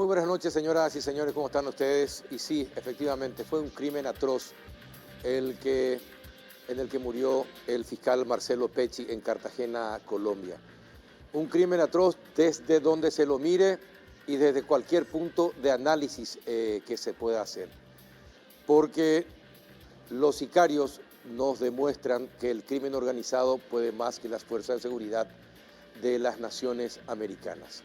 Muy buenas noches, señoras y señores, ¿cómo están ustedes? Y sí, efectivamente, fue un crimen atroz en el que murió el fiscal Marcelo Pecci en Cartagena, Colombia. Un crimen atroz desde donde se lo mire y desde cualquier punto de análisis que se pueda hacer. Porque los sicarios nos demuestran que el crimen organizado puede más que las fuerzas de seguridad de las naciones americanas.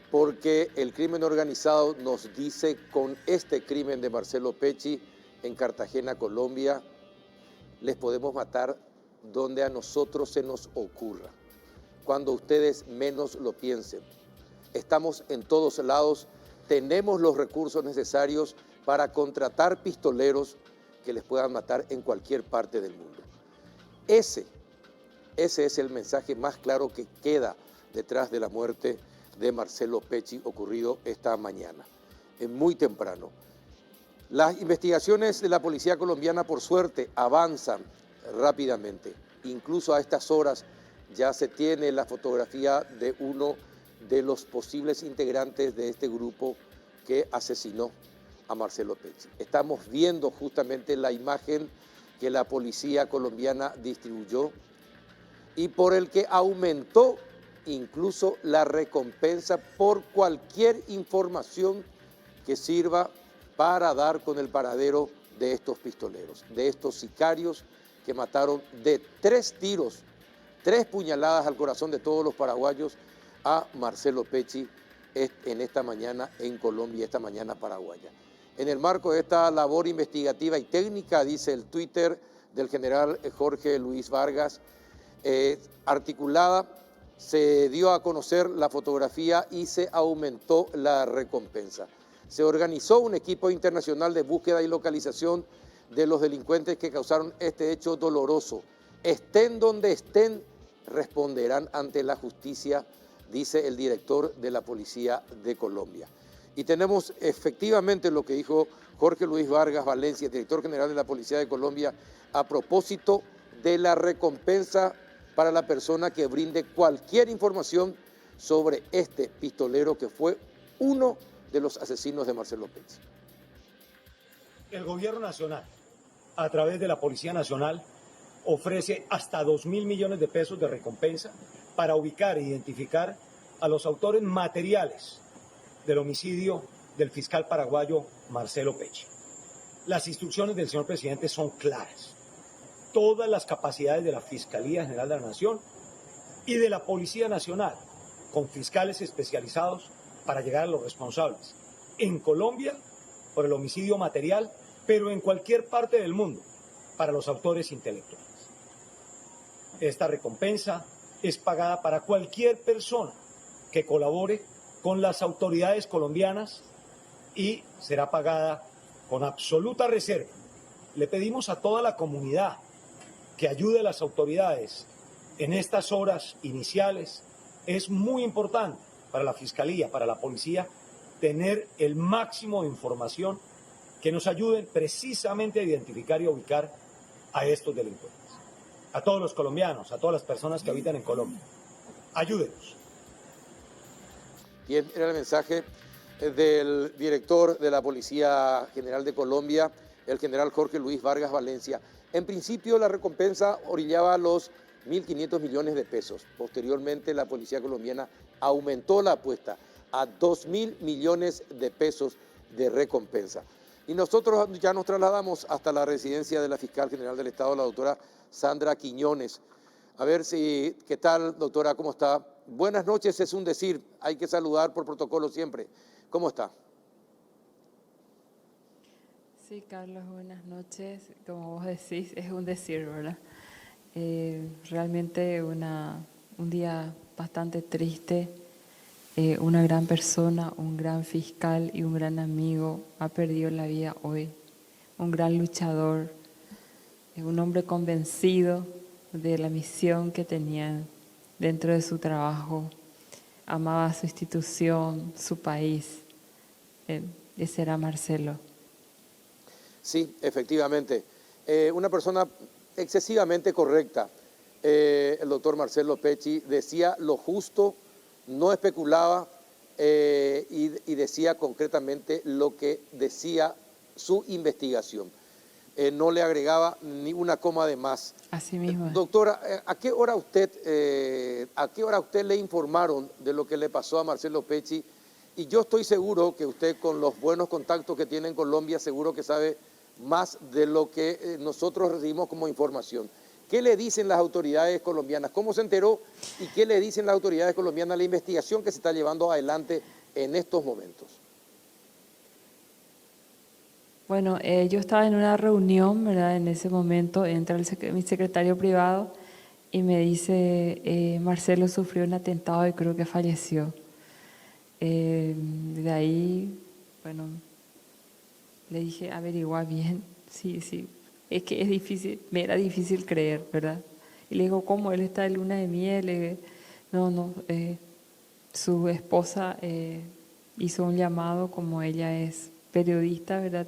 Porque el crimen organizado nos dice con este crimen de Marcelo Pecci en Cartagena, Colombia, les podemos matar donde a nosotros se nos ocurra, cuando ustedes menos lo piensen. Estamos en todos lados, tenemos los recursos necesarios para contratar pistoleros que les puedan matar en cualquier parte del mundo. Ese es el mensaje más claro que queda detrás de la muerte de Marcelo Pecci ocurrido esta mañana, muy temprano. Las investigaciones de la policía colombiana, por suerte, avanzan rápidamente. Incluso a estas horas ya se tiene la fotografía de uno de los posibles integrantes de este grupo que asesinó a Marcelo Pecci. Estamos viendo justamente la imagen que la policía colombiana distribuyó y por el que aumentó incluso la recompensa por cualquier información que sirva para dar con el paradero de estos pistoleros, de estos sicarios que mataron de 3 tiros, 3 puñaladas al corazón de todos los paraguayos a Marcelo Pecci en esta mañana en Colombia, esta mañana paraguaya. En el marco de esta labor investigativa y técnica, dice el Twitter del general Jorge Luis Vargas, articulada, se dio a conocer la fotografía y se aumentó la recompensa. Se organizó un equipo internacional de búsqueda y localización de los delincuentes que causaron este hecho doloroso. Estén donde estén, responderán ante la justicia, dice el director de la Policía de Colombia. Y tenemos efectivamente lo que dijo Jorge Luis Vargas Valencia, director general de la Policía de Colombia, a propósito de la recompensa para la persona que brinde cualquier información sobre este pistolero que fue uno de los asesinos de Marcelo Pecci. El gobierno nacional, a través de la Policía Nacional, ofrece hasta 2.000 millones de pesos de recompensa para ubicar e identificar a los autores materiales del homicidio del fiscal paraguayo Marcelo Pecci. Las instrucciones del señor presidente son claras. Todas las capacidades de la Fiscalía General de la Nación y de la Policía Nacional, con fiscales especializados para llegar a los responsables en Colombia por el homicidio material, pero en cualquier parte del mundo para los autores intelectuales. Esta recompensa es pagada para cualquier persona que colabore con las autoridades colombianas y será pagada con absoluta reserva. Le pedimos a toda la comunidad que ayude a las autoridades en estas horas iniciales. Es muy importante para la Fiscalía, para la Policía, tener el máximo de información que nos ayuden precisamente a identificar y a ubicar a estos delincuentes. A todos los colombianos, a todas las personas que habitan en Colombia, ayúdenos. Bien, era el mensaje del director de la Policía General de Colombia, el general Jorge Luis Vargas Valencia. En principio, la recompensa orillaba los 1.500 millones de pesos. Posteriormente, la policía colombiana aumentó la apuesta a 2.000 millones de pesos de recompensa. Y nosotros ya nos trasladamos hasta la residencia de la fiscal general del Estado, la doctora Sandra Quiñones. A ver si, ¿qué tal, doctora? ¿Cómo está? Buenas noches, es un decir, hay que saludar por protocolo siempre. ¿Cómo está? Sí, Carlos, buenas noches. Como vos decís, es un decir, ¿verdad? Realmente un día bastante triste. Una gran persona, un gran fiscal y un gran amigo ha perdido la vida hoy. Un gran luchador, un hombre convencido de la misión que tenía dentro de su trabajo. Amaba su institución, su país. Ese era Marcelo. Sí, efectivamente. Una persona excesivamente correcta. El doctor Marcelo Pecci decía lo justo, no especulaba, y decía concretamente lo que decía su investigación. No le agregaba ni una coma de más. Así mismo. Doctora, ¿a qué hora usted le informaron de lo que le pasó a Marcelo Pecci? Y yo estoy seguro que usted, con los buenos contactos que tiene en Colombia, seguro que sabe más de lo que nosotros recibimos como información. ¿Qué le dicen las autoridades colombianas? ¿Cómo se enteró? ¿Y qué le dicen las autoridades colombianas a la investigación que se está llevando adelante en estos momentos? Bueno, yo estaba en una reunión, ¿verdad? En ese momento entra mi secretario privado y me dice, Marcelo sufrió un atentado y creo que falleció. De ahí, bueno, le dije, averigua bien, sí, es que es difícil, me era difícil creer, ¿verdad? Y le digo, ¿cómo? Él está de luna de miel. No, su esposa hizo un llamado, como ella es periodista, ¿verdad?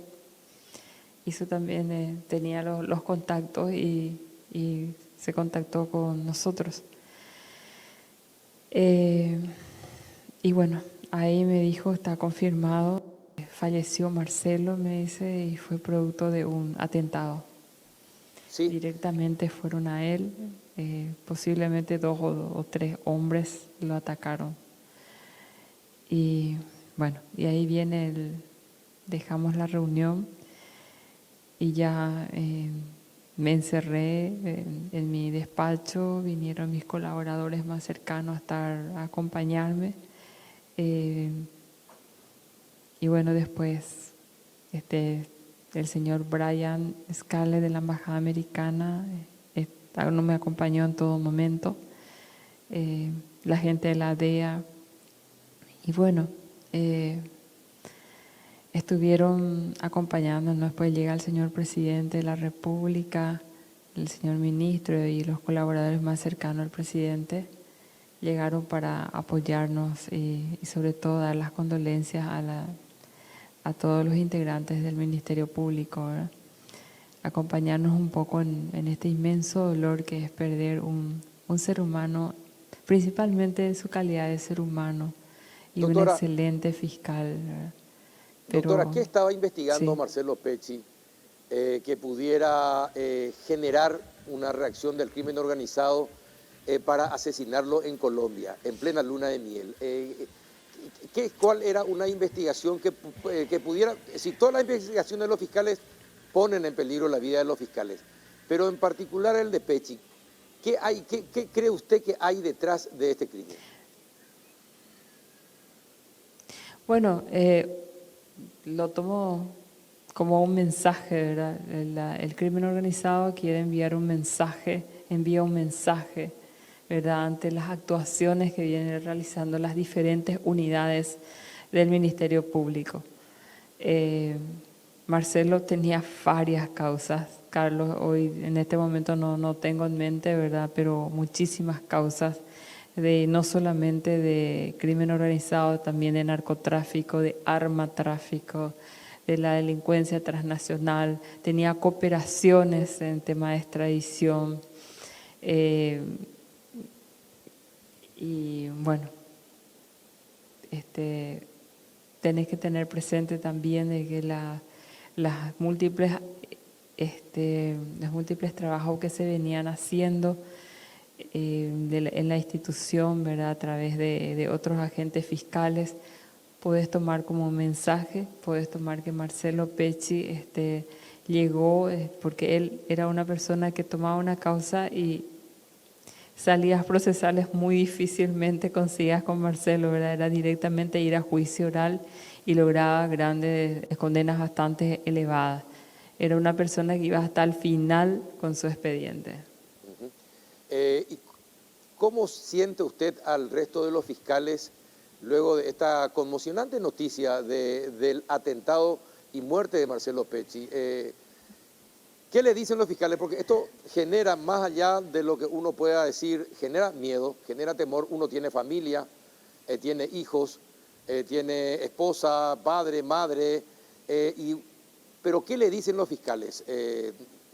Hizo también, tenía los contactos y se contactó con nosotros. Y bueno, ahí me dijo, está confirmado, falleció Marcelo, me dice, y fue producto de un atentado. Sí. Directamente fueron a él, posiblemente 2 o 3 hombres lo atacaron. Y bueno, y ahí viene dejamos la reunión y ya me encerré en mi despacho, vinieron mis colaboradores más cercanos a acompañarme. Y bueno, después el señor Brian Scale de la Embajada Americana no me acompañó en todo momento, la gente de la DEA, y bueno, estuvieron acompañándonos. Después llega el señor presidente de la República, el señor ministro y los colaboradores más cercanos al presidente llegaron para apoyarnos y sobre todo dar las condolencias a todos los integrantes del Ministerio Público, ¿verdad? Acompañarnos un poco en este inmenso dolor que es perder un ser humano, principalmente de su calidad de ser humano, y Doctora, un excelente fiscal, ¿verdad? Doctora, ¿qué estaba investigando sí. Marcelo Pecci que pudiera generar una reacción del crimen organizado para asesinarlo en Colombia, en plena luna de miel? ¿Cuál era una investigación que pudiera, si todas las investigaciones de los fiscales ponen en peligro la vida de los fiscales, pero en particular el de Pecci, ¿qué cree usted que hay detrás de este crimen? Bueno, lo tomo como un mensaje, ¿verdad? El crimen organizado quiere enviar un mensaje, envía un mensaje, ¿verdad? Ante las actuaciones que vienen realizando las diferentes unidades del Ministerio Público. Marcelo tenía varias causas, Carlos, hoy en este momento no tengo en mente, ¿verdad? Pero muchísimas causas, no solamente de crimen organizado, también de narcotráfico, de armatráfico, de la delincuencia transnacional, tenía cooperaciones en tema de extradición. Y bueno, tenés que tener presente también de que los múltiples trabajos que se venían haciendo en la institución, ¿verdad? A través de otros agentes fiscales, puedes tomar como mensaje, puedes tomar que Marcelo Pecci llegó porque él era una persona que tomaba una causa y salidas procesales muy difícilmente conseguías con Marcelo, ¿verdad? Era directamente ir a juicio oral y lograba grandes condenas bastante elevadas. Era una persona que iba hasta el final con su expediente. ¿Y cómo siente usted al resto de los fiscales luego de esta conmocionante noticia del atentado y muerte de Marcelo Pecci? ¿Qué le dicen los fiscales? Porque esto genera, más allá de lo que uno pueda decir, genera miedo, genera temor. Uno tiene familia, tiene hijos, tiene esposa, padre, madre, pero ¿qué le dicen los fiscales?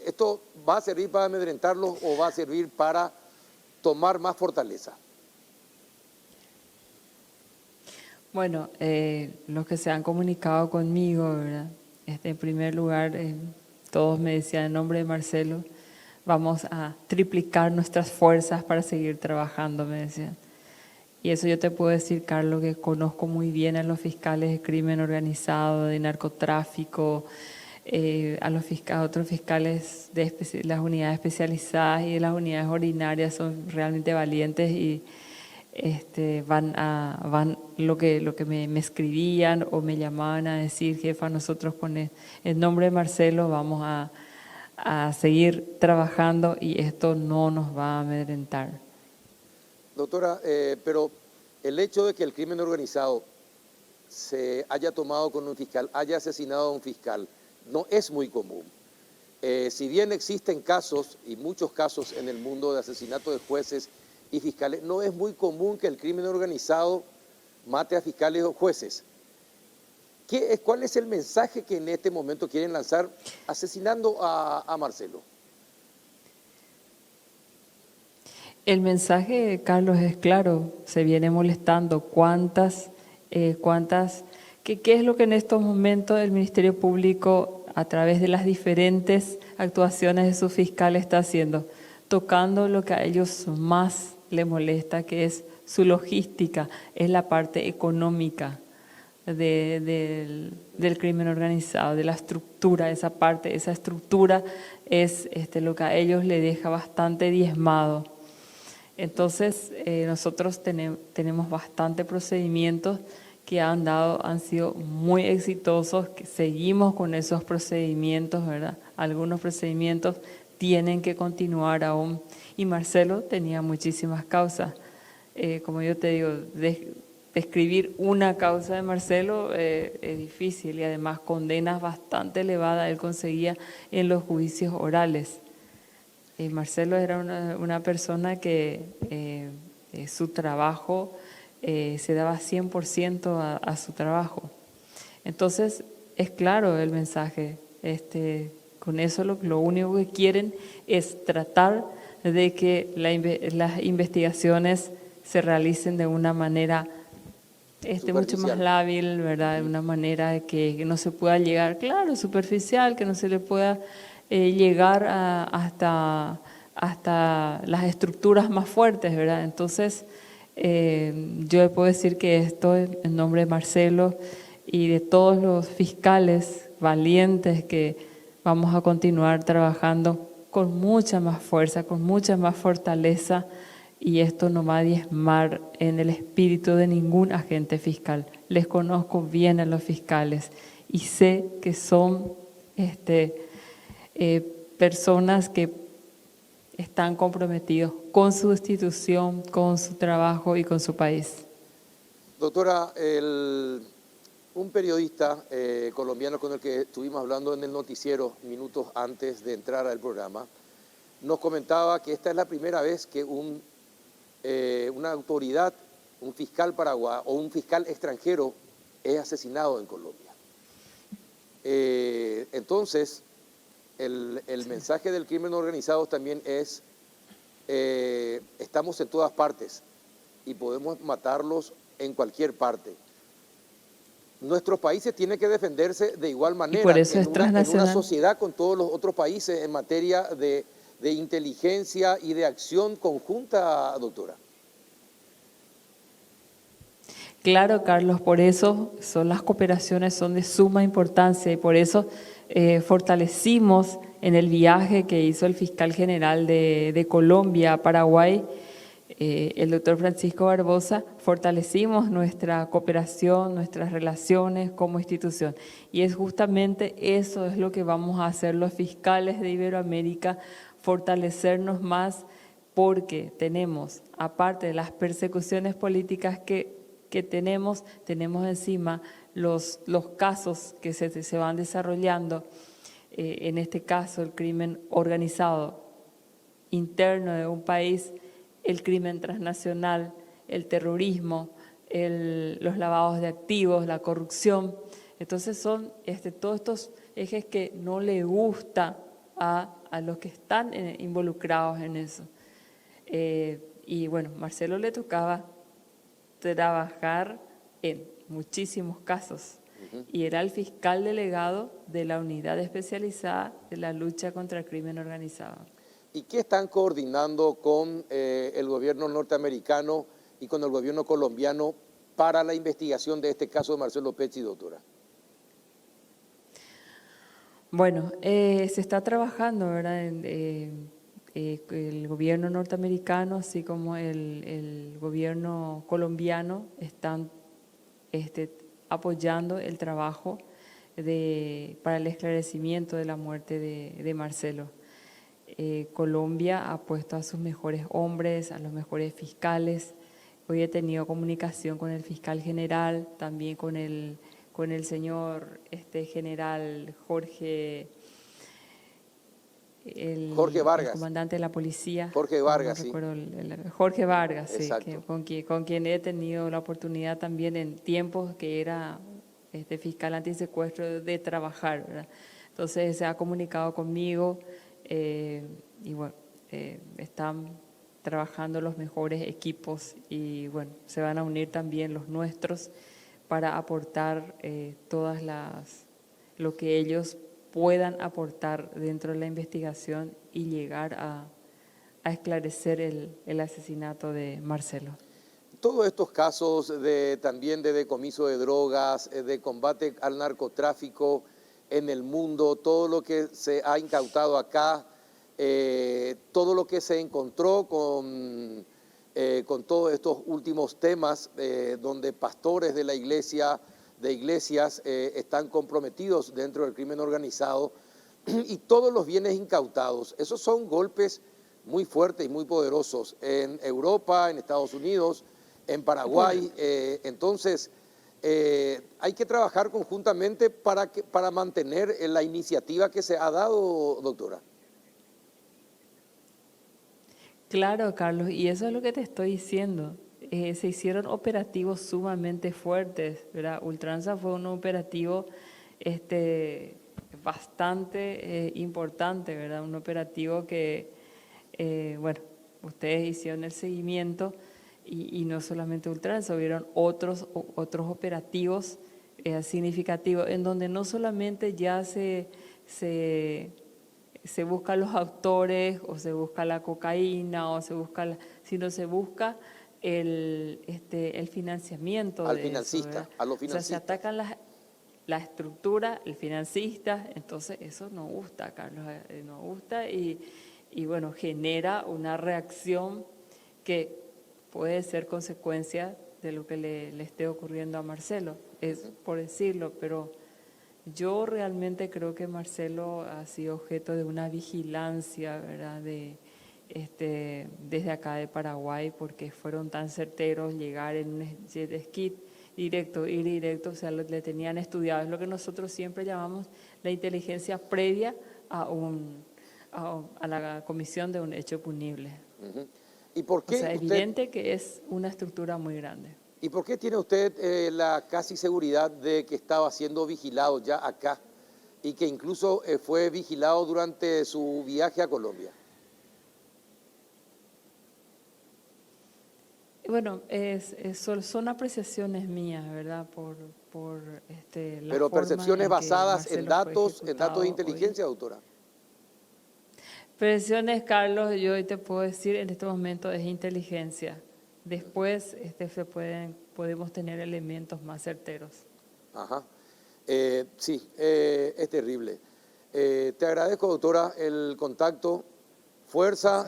¿Esto va a servir para amedrentarlos o va a servir para tomar más fortaleza? Bueno, los que se han comunicado conmigo, ¿verdad? En primer lugar, todos me decían en nombre de Marcelo, vamos a triplicar nuestras fuerzas para seguir trabajando, me decían. Y eso yo te puedo decir, Carlos, que conozco muy bien a los fiscales de crimen organizado, de narcotráfico, a otros fiscales de las unidades especializadas y de las unidades ordinarias, son realmente valientes y van lo que me escribían o me llamaban a decir, jefa, nosotros con el nombre de Marcelo vamos a seguir trabajando y esto no nos va a amedrentar. Doctora, pero el hecho de que el crimen organizado se haya tomado con un fiscal, haya asesinado a un fiscal, no es muy común. Si bien existen casos, y muchos casos en el mundo de asesinato de jueces y fiscales, no es muy común que el crimen organizado mate a fiscales o jueces. ¿Cuál es el mensaje que en este momento quieren lanzar asesinando a Marcelo? El mensaje, Carlos, es claro, se viene molestando. ¿Qué es lo que en estos momentos el Ministerio Público, a través de las diferentes actuaciones de su fiscal, está haciendo? Tocando lo que a ellos más les molesta, que es su logística, es la parte económica del crimen organizado, de la estructura, esa estructura es lo que a ellos les deja bastante diezmado. Entonces, nosotros tenemos bastantes procedimientos que han sido muy exitosos, que seguimos con esos procedimientos, ¿verdad? Algunos procedimientos tienen que continuar aún. Y Marcelo tenía muchísimas causas. Como yo te digo, describir una causa de Marcelo es difícil y además condenas bastante elevadas él conseguía en los juicios orales. Marcelo era una persona que su trabajo se daba 100% a su trabajo. Entonces, es claro el mensaje. Con eso lo único que quieren es tratar de que las investigaciones se realicen de una manera mucho más lábil, ¿verdad? De una manera que no se pueda llegar, claro, superficial, que no se le pueda llegar hasta las estructuras más fuertes, ¿verdad? Entonces, yo puedo decir que esto, en nombre de Marcelo y de todos los fiscales valientes, que vamos a continuar trabajando con mucha más fuerza, con mucha más fortaleza, y esto no va a diezmar en el espíritu de ningún agente fiscal. Les conozco bien a los fiscales y sé que son personas que están comprometidos con su institución, con su trabajo y con su país. Doctora, un periodista colombiano con el que estuvimos hablando en el noticiero minutos antes de entrar al programa, nos comentaba que esta es la primera vez que una autoridad, un fiscal paraguayo o un fiscal extranjero es asesinado en Colombia. Entonces, el mensaje del crimen organizado también es, estamos en todas partes y podemos matarlos en cualquier parte. Nuestros países tienen que defenderse de igual manera, y por eso en una sociedad con todos los otros países en materia de inteligencia y de acción conjunta, doctora. Claro, Carlos, por eso las cooperaciones son de suma importancia y por eso fortalecimos en el viaje que hizo el fiscal general de Colombia a Paraguay, el doctor Francisco Barbosa, fortalecimos nuestra cooperación, nuestras relaciones como institución. Y es justamente eso es lo que vamos a hacer los fiscales de Iberoamérica, fortalecernos más, porque tenemos, aparte de las persecuciones políticas que tenemos encima los casos que se van desarrollando, en este caso el crimen organizado interno de un país, el crimen transnacional, el terrorismo, los lavados de activos, la corrupción. Entonces son todos estos ejes que no le gusta a los que están involucrados en eso. Y bueno, Marcelo le tocaba trabajar en muchísimos casos. Y era el fiscal delegado de la unidad especializada de la lucha contra el crimen organizado. ¿Y qué están coordinando con el gobierno norteamericano y con el gobierno colombiano para la investigación de este caso de Marcelo Pecci, doctora? Bueno, se está trabajando, ¿verdad? El gobierno norteamericano, así como el gobierno colombiano, están apoyando el trabajo para el esclarecimiento de la muerte de Marcelo. Colombia ha puesto a sus mejores hombres, a los mejores fiscales. Hoy he tenido comunicación con el fiscal general, también con el señor general Jorge Vargas. El comandante de la policía. Jorge Vargas, no sí. recuerdo Jorge Vargas, sí, con quien he tenido la oportunidad también en tiempos que era fiscal antisecuestro de trabajar, ¿verdad? Entonces se ha comunicado conmigo y bueno, están trabajando los mejores equipos y bueno, se van a unir también los nuestros para aportar lo que ellos puedan aportar dentro de la investigación y llegar a esclarecer el asesinato de Marcelo. Todos estos casos también de decomiso de drogas, de combate al narcotráfico en el mundo, todo lo que se ha incautado acá, todo lo que se encontró con todos estos últimos temas donde pastores de iglesias están comprometidos dentro del crimen organizado y todos los bienes incautados. Esos son golpes muy fuertes y muy poderosos en Europa, en Estados Unidos, en Paraguay. Entonces, hay que trabajar conjuntamente para mantener la iniciativa que se ha dado, doctora. Claro, Carlos, y eso es lo que te estoy diciendo. Se hicieron operativos sumamente fuertes, ¿verdad? Ultranza fue un operativo bastante importante, ¿verdad? Un operativo que, bueno, ustedes hicieron el seguimiento y no solamente Ultranza, hubieron otros operativos significativos en donde no solamente ya se buscan los autores o se busca la cocaína o se busca sino se busca el financiamiento al de financista, eso, a los o sea, financistas. se atacan la estructura, el financista, entonces eso no gusta, Carlos, no gusta y bueno, genera una reacción que puede ser consecuencia de lo que le esté ocurriendo a Marcelo, es por decirlo, pero yo realmente creo que Marcelo ha sido objeto de una vigilancia, ¿verdad? Desde acá de Paraguay, porque fueron tan certeros llegar en un jet ski directo, ir directo, o sea, le tenían estudiado. Es lo que nosotros siempre llamamos la inteligencia previa a la comisión de un hecho punible. ¿Y por qué o sea, evidente que es una estructura muy grande. ¿Y por qué tiene usted la casi seguridad de que estaba siendo vigilado ya acá y que incluso fue vigilado durante su viaje a Colombia? Bueno, son apreciaciones mías, ¿verdad? La Pero forma percepciones en que basadas en Marcelo fue datos de ejecutado inteligencia, hoy. doctora. Percepciones, Carlos, yo hoy te puedo decir en este momento es inteligencia. Después podemos tener elementos más certeros. Ajá. Sí, es terrible. Te agradezco, doctora, el contacto. Fuerza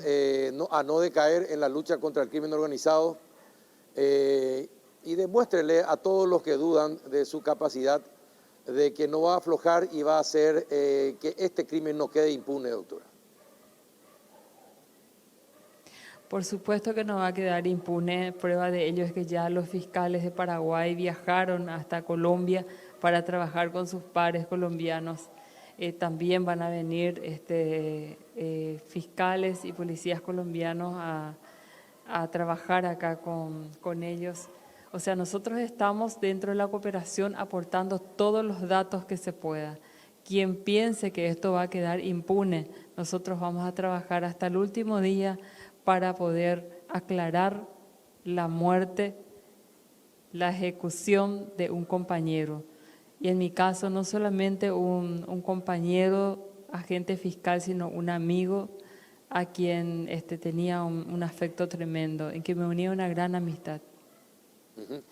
a no decaer en la lucha contra el crimen organizado y demuéstrele a todos los que dudan de su capacidad de que no va a aflojar y va a hacer que este crimen no quede impune, doctora. Por supuesto que no va a quedar impune. Prueba de ello es que ya los fiscales de Paraguay viajaron hasta Colombia para trabajar con sus pares colombianos. También van a venir fiscales y policías colombianos a trabajar acá con ellos. O sea, nosotros estamos dentro de la cooperación aportando todos los datos que se pueda. Quien piense que esto va a quedar impune, nosotros vamos a trabajar hasta el último día para poder aclarar la muerte la ejecución de un compañero. Y en mi caso, no solamente un compañero, agente fiscal, sino un amigo a quien tenía un afecto tremendo, en que me unía una gran amistad. Ujú.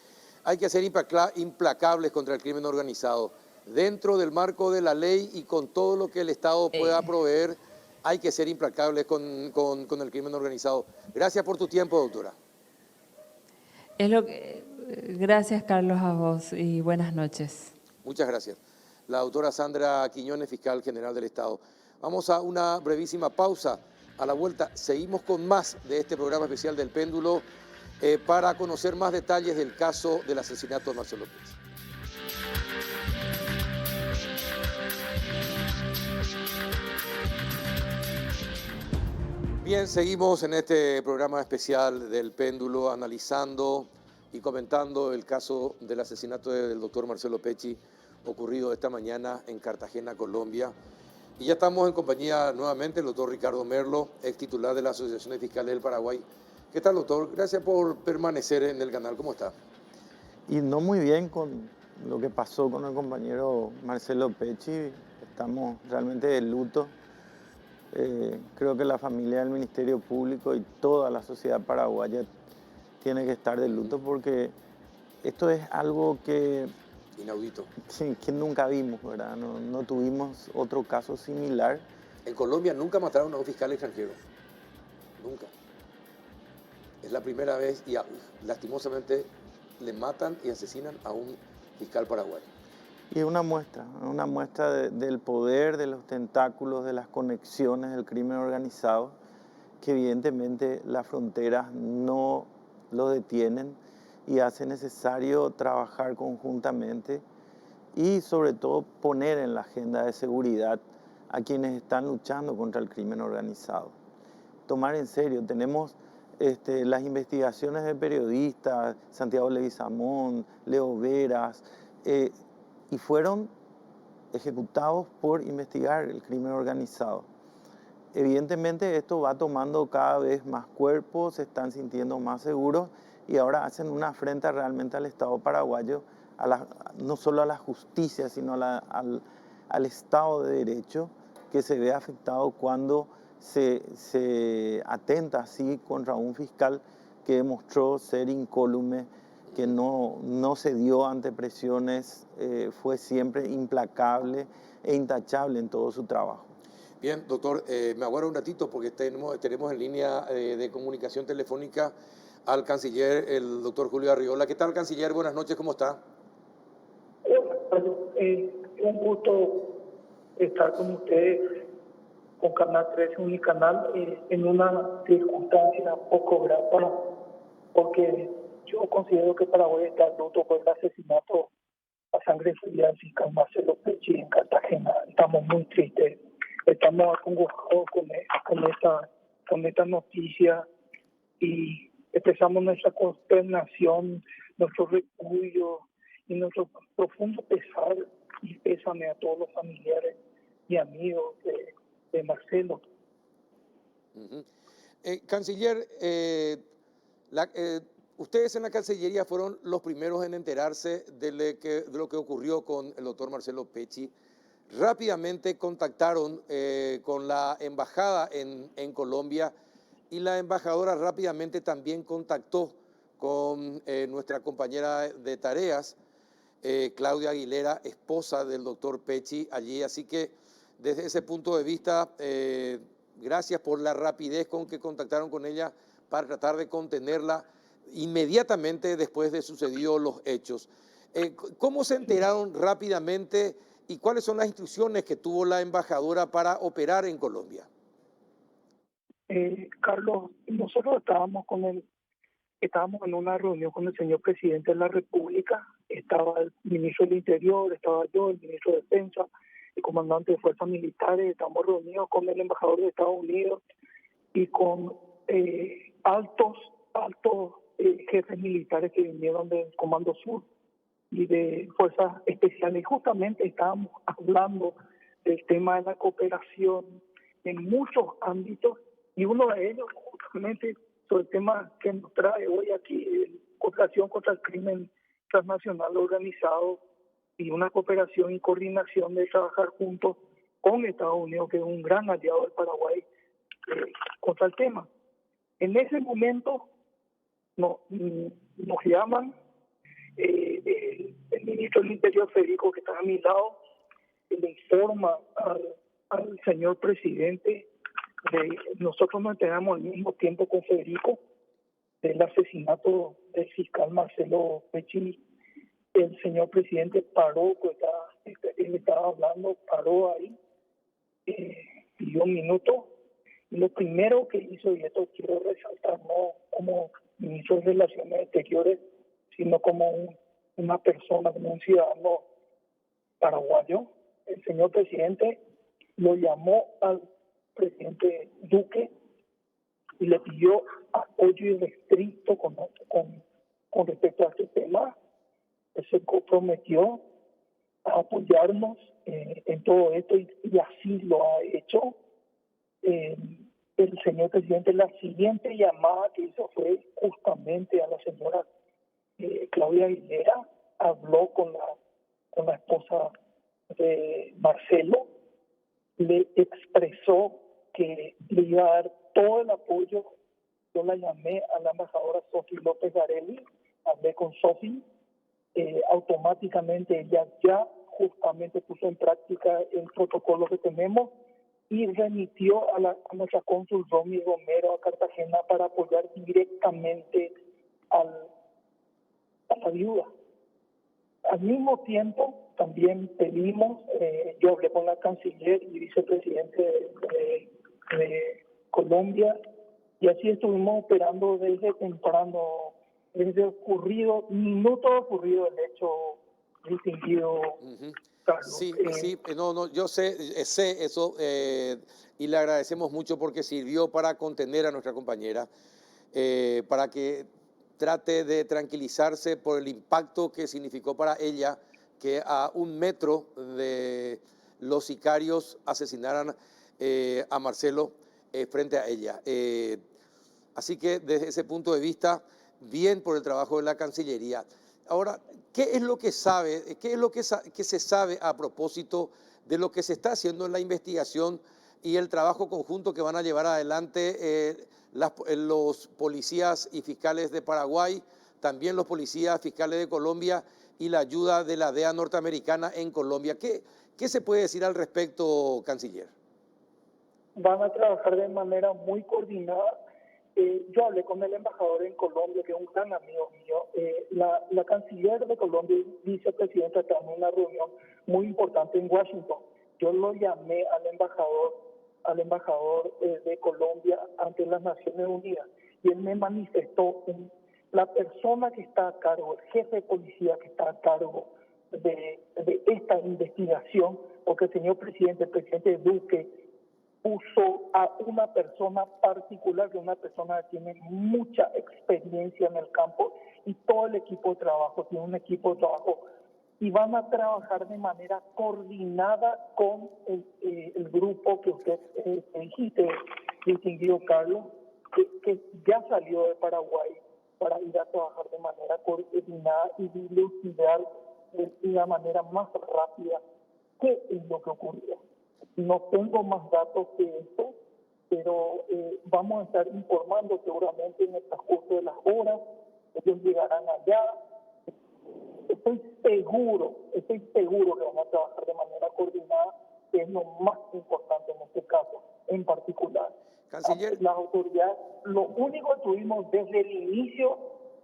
Hay que ser implacables contra el crimen organizado. Dentro del marco de la ley y con todo lo que el Estado pueda proveer, hay que ser implacables con el crimen organizado. Gracias por tu tiempo, doctora. Gracias, Carlos, a vos y buenas noches. Muchas gracias. La doctora Sandra Quiñones, fiscal general del Estado. Vamos a una brevísima pausa. A la vuelta seguimos con más de este programa especial del Péndulo para conocer más detalles del caso del asesinato de Marcelo Pecci. Bien, seguimos en este programa especial del Péndulo analizando y comentando el caso del asesinato del doctor Marcelo Pecci ocurrido esta mañana en Cartagena, Colombia. Y ya estamos en compañía nuevamente del doctor Ricardo Merlo, ex titular de la Asociación de Fiscales del Paraguay. ¿Qué tal, doctor? Gracias por permanecer en el canal. ¿Cómo está? Y no muy bien con lo que pasó con el compañero Marcelo Pecci. Estamos realmente de luto. Creo que la familia del Ministerio Público y toda la sociedad paraguaya tiene que estar de luto porque esto es algo que, Inaudito. sí, que nunca vimos, ¿verdad? No tuvimos otro caso similar. En Colombia nunca mataron a un fiscal extranjero. Nunca. Es la primera vez y lastimosamente le matan y asesinan a un fiscal paraguayo. Y es una muestra del poder, de los tentáculos, de las conexiones del crimen organizado, que evidentemente las fronteras no lo detienen y hace necesario trabajar conjuntamente y sobre todo poner en la agenda de seguridad a quienes están luchando contra el crimen organizado. Tomar en serio, tenemos las investigaciones de periodistas, Santiago Leguizamón, Leo Veras, y fueron ejecutados por investigar el crimen organizado. Evidentemente esto va tomando cada vez más cuerpo, se están sintiendo más seguros y ahora hacen una afrenta realmente al Estado paraguayo, no solo a la justicia, sino al Estado de Derecho, que se ve afectado cuando se atenta así contra un fiscal que demostró ser incólume, que no cedió ante presiones, fue siempre implacable e intachable en todo su trabajo. Bien, doctor, me aguardo un ratito porque tenemos en línea de comunicación telefónica al canciller, el doctor Julio Arriola. ¿Qué tal, canciller? Buenas noches, ¿cómo está? Un gusto estar con ustedes, con Canal 13, Unicanal, en una circunstancia poco grata, porque yo considero que Paraguay está en luto por el asesinato a sangre fría del fiscal Marcelo Pecci en Cartagena. Estamos muy tristes, estamos acongojados con esta noticia y expresamos nuestra consternación, nuestro repudio y nuestro profundo pesar y pésame a todos los familiares y amigos de Marcelo. Uh-huh. Canciller, ustedes en la Cancillería fueron los primeros en enterarse de lo que ocurrió con el doctor Marcelo Pecci. Rápidamente contactaron con la embajada en Colombia y la embajadora rápidamente también contactó con nuestra compañera de tareas, Claudia Aguilera, esposa del doctor Pecci, allí. Así que desde ese punto de vista, gracias por la rapidez con que contactaron con ella para tratar de contenerla inmediatamente después de sucedidos los hechos. ¿Cómo se enteraron rápidamente y cuáles son las instrucciones que tuvo la embajadora para operar en Colombia? Carlos, nosotros estábamos en una reunión con el señor presidente de la República, estaba el ministro del Interior, estaba yo, el ministro de Defensa, el comandante de Fuerzas Militares, estamos reunidos con el embajador de Estados Unidos y con altos jefes militares que vinieron del Comando Sur y de Fuerzas Especiales. Y justamente estábamos hablando del tema de la cooperación en muchos ámbitos y uno de ellos justamente sobre el tema que nos trae hoy aquí, cooperación contra el crimen transnacional organizado y una cooperación y coordinación de trabajar juntos con Estados Unidos, que es un gran aliado del Paraguay, contra el tema. En ese momento nos llaman, el ministro del Interior, Federico, que está a mi lado, le informa al señor presidente nosotros nos enteramos al mismo tiempo con Federico del asesinato del fiscal Marcelo Pecci. El señor presidente paró, pues él estaba hablando, paró ahí, pidió un minuto, y lo primero que hizo, y esto quiero resaltar, no como ministro de Relaciones Exteriores, sino como una persona, como un ciudadano paraguayo, el señor presidente lo llamó al presidente Duque y le pidió apoyo irrestricto con respecto a este tema. Él se comprometió a apoyarnos en todo esto y así lo ha hecho. El señor presidente, la siguiente llamada que hizo fue justamente a la señora Claudia Aguilera, habló con la esposa de Marcelo, le expresó que le iba a dar todo el apoyo. Yo la llamé a la embajadora Sofi López Garelli, hablé con Sofi, automáticamente ella ya justamente puso en práctica el protocolo que tenemos y remitió a nuestra cónsul Romy Romero a Cartagena para apoyar directamente a la viuda. Al mismo tiempo, también pedimos, yo hablé con la canciller y vicepresidente de Colombia, y así estuvimos operando desde temprano, desde minuto ocurrido el hecho, distinguido Carlos. Sí, yo sé eso y le agradecemos mucho porque sirvió para contener a nuestra compañera, para que trate de tranquilizarse por el impacto que significó para ella que a 1 metro de los sicarios asesinaran a Marcelo frente a ella. Así que desde ese punto de vista, bien por el trabajo de la Cancillería. Ahora, ¿qué es lo que que se sabe a propósito de lo que se está haciendo en la investigación y el trabajo conjunto que van a llevar adelante los policías y fiscales de Paraguay, también los policías fiscales de Colombia y la ayuda de la DEA norteamericana en Colombia? ¿Qué se puede decir al respecto, canciller? Van a trabajar de manera muy coordinada. Yo hablé con el embajador en Colombia, que es un gran amigo mío. La canciller de Colombia y vicepresidenta están en una reunión muy importante en Washington. Yo lo llamé al embajador de Colombia ante las Naciones Unidas y él me manifestó la persona que está a cargo, el jefe de policía que está a cargo de esta investigación, porque el señor presidente, el presidente Duque, puso a una persona particular, que es una persona que tiene mucha experiencia en el campo, y todo el equipo de trabajo, tiene un equipo de trabajo, y van a trabajar de manera coordinada con el grupo que usted dijiste, distinguido Carlos, que ya salió de Paraguay para ir a trabajar de manera coordinada y dilucidar de la manera más rápida qué es lo que ocurrió. No tengo más datos que esto, pero vamos a estar informando seguramente en el transcurso de las horas. Ellos llegarán allá. Estoy seguro que van a trabajar de manera coordinada, que es lo más importante en este caso, en particular. Canciller. Las autoridades, lo único que tuvimos desde el inicio,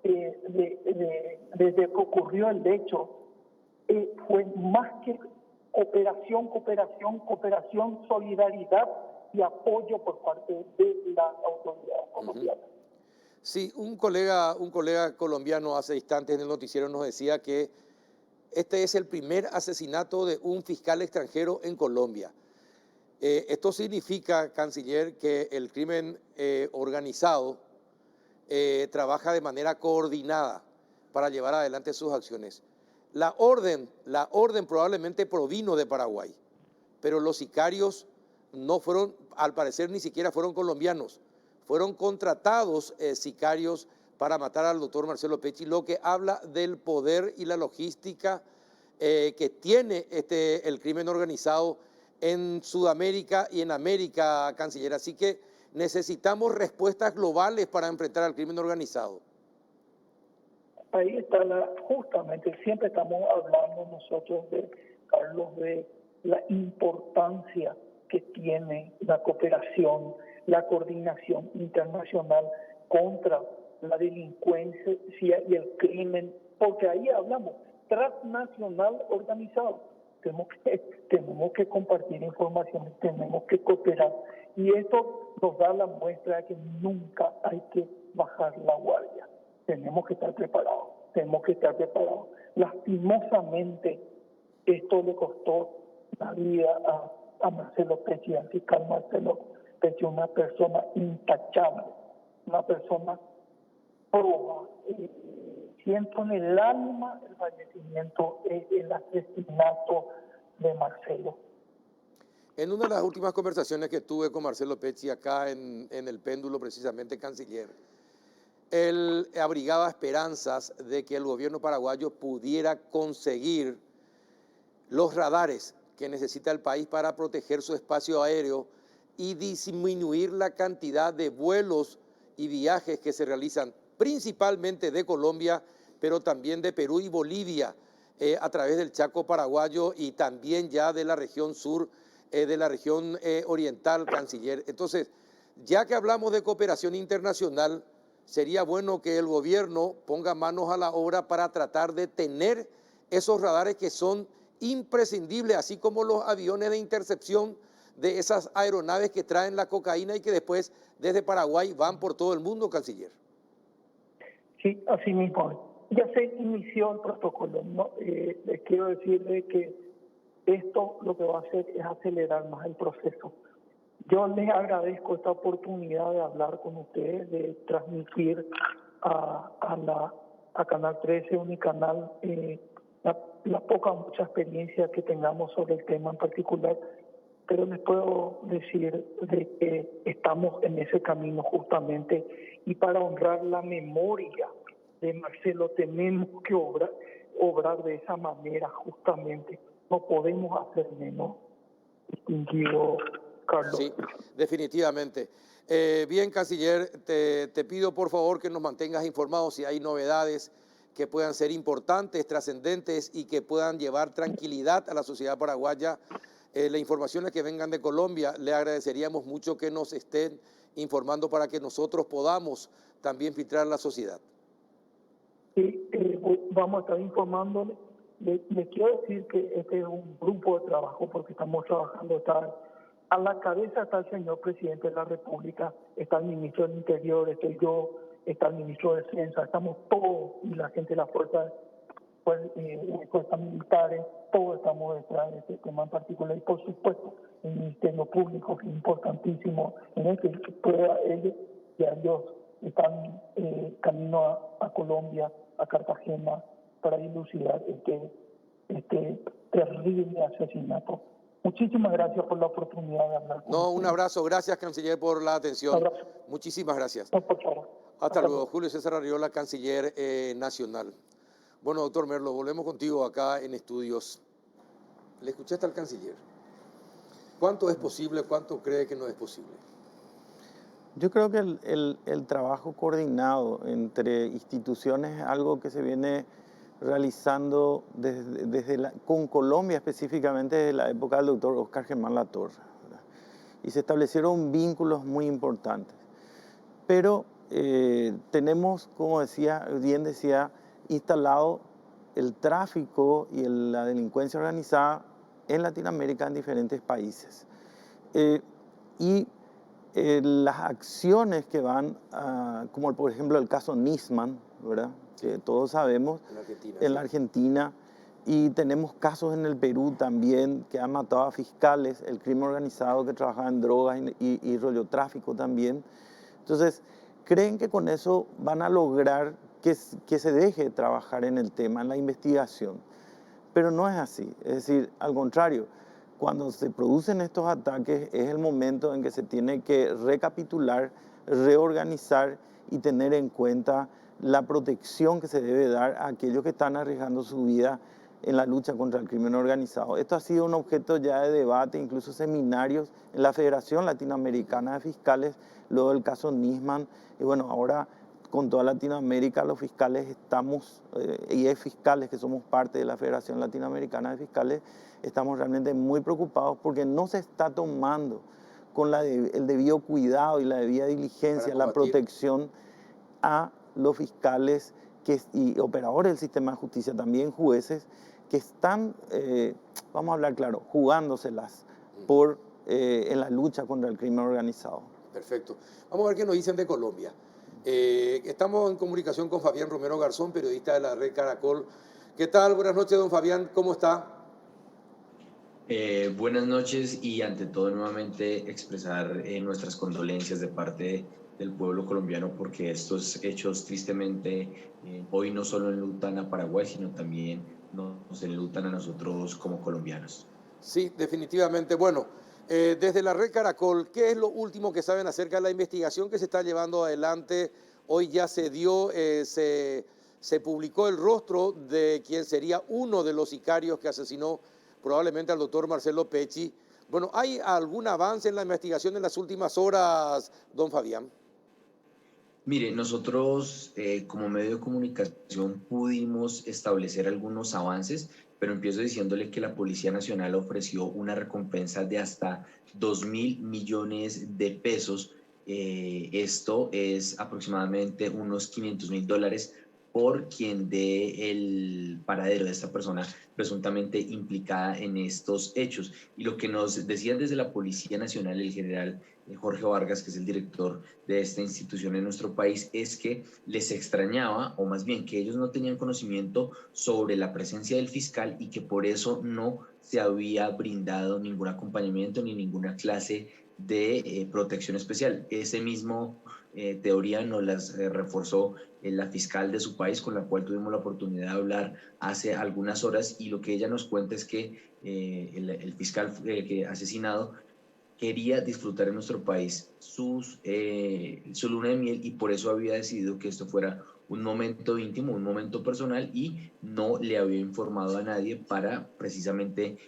desde que ocurrió el hecho, fue más que cooperación, solidaridad y apoyo por parte de las autoridades colombianas. Sí, un colega colombiano hace instantes en el noticiero nos decía que este es el primer asesinato de un fiscal extranjero en Colombia. Esto significa, canciller, que el crimen organizado trabaja de manera coordinada para llevar adelante sus acciones. La orden probablemente provino de Paraguay, pero los sicarios no fueron, al parecer ni siquiera fueron colombianos, fueron contratados sicarios para matar al doctor Marcelo Pecci, lo que habla del poder y la logística que tiene el crimen organizado en Sudamérica y en América, canciller. Así que necesitamos respuestas globales para enfrentar al crimen organizado. Ahí está justamente, siempre estamos hablando nosotros Carlos, de la importancia que tiene la cooperación, la coordinación internacional contra la delincuencia y el crimen, porque ahí hablamos transnacional organizado. Tenemos que compartir información, tenemos que cooperar, y esto nos da la muestra de que nunca hay que bajar la guardia. Tenemos que estar preparados, Lastimosamente, esto le costó la vida a Marcelo Pecci, al fiscal Marcelo Pecci, una persona intachable, una persona proba. Siento en el alma el fallecimiento, el asesinato de Marcelo. En una de las últimas conversaciones que tuve con Marcelo Pecci acá en el Péndulo, precisamente, canciller, él abrigaba esperanzas de que el gobierno paraguayo pudiera conseguir los radares que necesita el país para proteger su espacio aéreo y disminuir la cantidad de vuelos y viajes que se realizan principalmente de Colombia, pero también de Perú y Bolivia, a través del Chaco paraguayo y también ya de la región sur, de la región oriental, canciller. Entonces, ya que hablamos de cooperación internacional, sería bueno que el gobierno ponga manos a la obra para tratar de tener esos radares que son imprescindibles, así como los aviones de intercepción de esas aeronaves que traen la cocaína y que después desde Paraguay van por todo el mundo, canciller. Sí, así mismo. Ya se inició el protocolo, ¿no? Les quiero decirle que esto lo que va a hacer es acelerar más el proceso. Yo les agradezco esta oportunidad de hablar con ustedes, de transmitir a Canal 13, Unicanal, la poca o mucha experiencia que tengamos sobre el tema en particular, pero les puedo decir de que estamos en ese camino justamente, y para honrar la memoria de Marcelo tenemos que obrar de esa manera justamente. No podemos hacer menos, distinguido Carlos. Sí, definitivamente. Bien, canciller, te pido por favor que nos mantengas informados si hay novedades que puedan ser importantes, trascendentes y que puedan llevar tranquilidad a la sociedad paraguaya. Las informaciones que vengan de Colombia, le agradeceríamos mucho que nos estén informando para que nosotros podamos también filtrar la sociedad. Sí, vamos a estar informándole. Le quiero decir que este es un grupo de trabajo porque estamos trabajando, a la cabeza está el señor presidente de la República, está el ministro del Interior, estoy yo, está el ministro de Defensa, estamos todos, y la gente de las fuerzas militares, todos estamos detrás de este tema en particular, y por supuesto el Ministerio Público, que es importantísimo en el que pueda ellos, ya ellos están camino a Colombia, a Cartagena, para dilucidar este terrible asesinato. Muchísimas gracias por la oportunidad de hablar con ustedes. Un abrazo. Gracias, canciller, por la atención. Un abrazo. Muchísimas gracias. No, por favor. Hasta luego. Julio César Arriola, canciller nacional. Bueno, doctor Merlo, volvemos contigo acá en estudios. ¿Le escuchaste al canciller? ¿Cuánto es posible? ¿Cuánto cree que no es posible? Yo creo que el trabajo coordinado entre instituciones es algo que se viene realizando con Colombia específicamente desde la época del doctor Oscar Germán Latorre, ¿verdad? Y se establecieron vínculos muy importantes. Pero tenemos, como bien decía, instalado el tráfico y la delincuencia organizada en Latinoamérica, en diferentes países. Las acciones que van, como por ejemplo el caso Nisman, ¿verdad?, que todos sabemos, en la Argentina, y tenemos casos en el Perú también que han matado a fiscales, el crimen organizado que trabajaba en drogas y rollotráfico también. Entonces, creen que con eso van a lograr que se deje de trabajar en el tema, en la investigación. Pero no es así, es decir, al contrario, cuando se producen estos ataques es el momento en que se tiene que recapitular, reorganizar y tener en cuenta la protección que se debe dar a aquellos que están arriesgando su vida en la lucha contra el crimen organizado. Esto ha sido un objeto ya de debate, incluso seminarios en la Federación Latinoamericana de Fiscales, luego del caso Nisman, y bueno, ahora con toda Latinoamérica los fiscales estamos, y hay fiscales que somos parte de la Federación Latinoamericana de Fiscales, estamos realmente muy preocupados porque no se está tomando con el debido cuidado y la debida diligencia, la protección a los fiscales y operadores del sistema de justicia, también jueces, que están, vamos a hablar claro, jugándoselas en la lucha contra el crimen organizado. Perfecto. Vamos a ver qué nos dicen de Colombia. Estamos en comunicación con Fabián Romero Garzón, periodista de la Red Caracol. ¿Qué tal? Buenas noches, don Fabián. ¿Cómo está? Buenas noches y ante todo nuevamente expresar nuestras condolencias de parte del pueblo colombiano porque estos hechos tristemente hoy no solo enlutan a Paraguay sino también nos enlutan a nosotros como colombianos. Sí, definitivamente. Bueno, desde la Red Caracol, ¿qué es lo último que saben acerca de la investigación que se está llevando adelante? Hoy ya se dio, se publicó el rostro de quien sería uno de los sicarios que asesinó probablemente al doctor Marcelo Pecci. Bueno, ¿hay algún avance en la investigación en las últimas horas, don Fabián? Mire, nosotros como medio de comunicación pudimos establecer algunos avances, pero empiezo diciéndole que la Policía Nacional ofreció una recompensa de hasta 2.000 millones de pesos. Esto es aproximadamente unos $500.000 por quien dé el paradero de esta persona presuntamente implicada en estos hechos. Y lo que nos decían desde la Policía Nacional, el general Jorge Vargas, que es el director de esta institución en nuestro país, es que les extrañaba, o más bien que ellos no tenían conocimiento sobre la presencia del fiscal y que por eso no se había brindado ningún acompañamiento ni ninguna clase de protección especial. Ese mismo teoría nos las reforzó la fiscal de su país, con la cual tuvimos la oportunidad de hablar hace algunas horas, y lo que ella nos cuenta es que el fiscal que asesinado quería disfrutar en nuestro país su luna de miel y por eso había decidido que esto fuera un momento íntimo, un momento personal y no le había informado a nadie para precisamente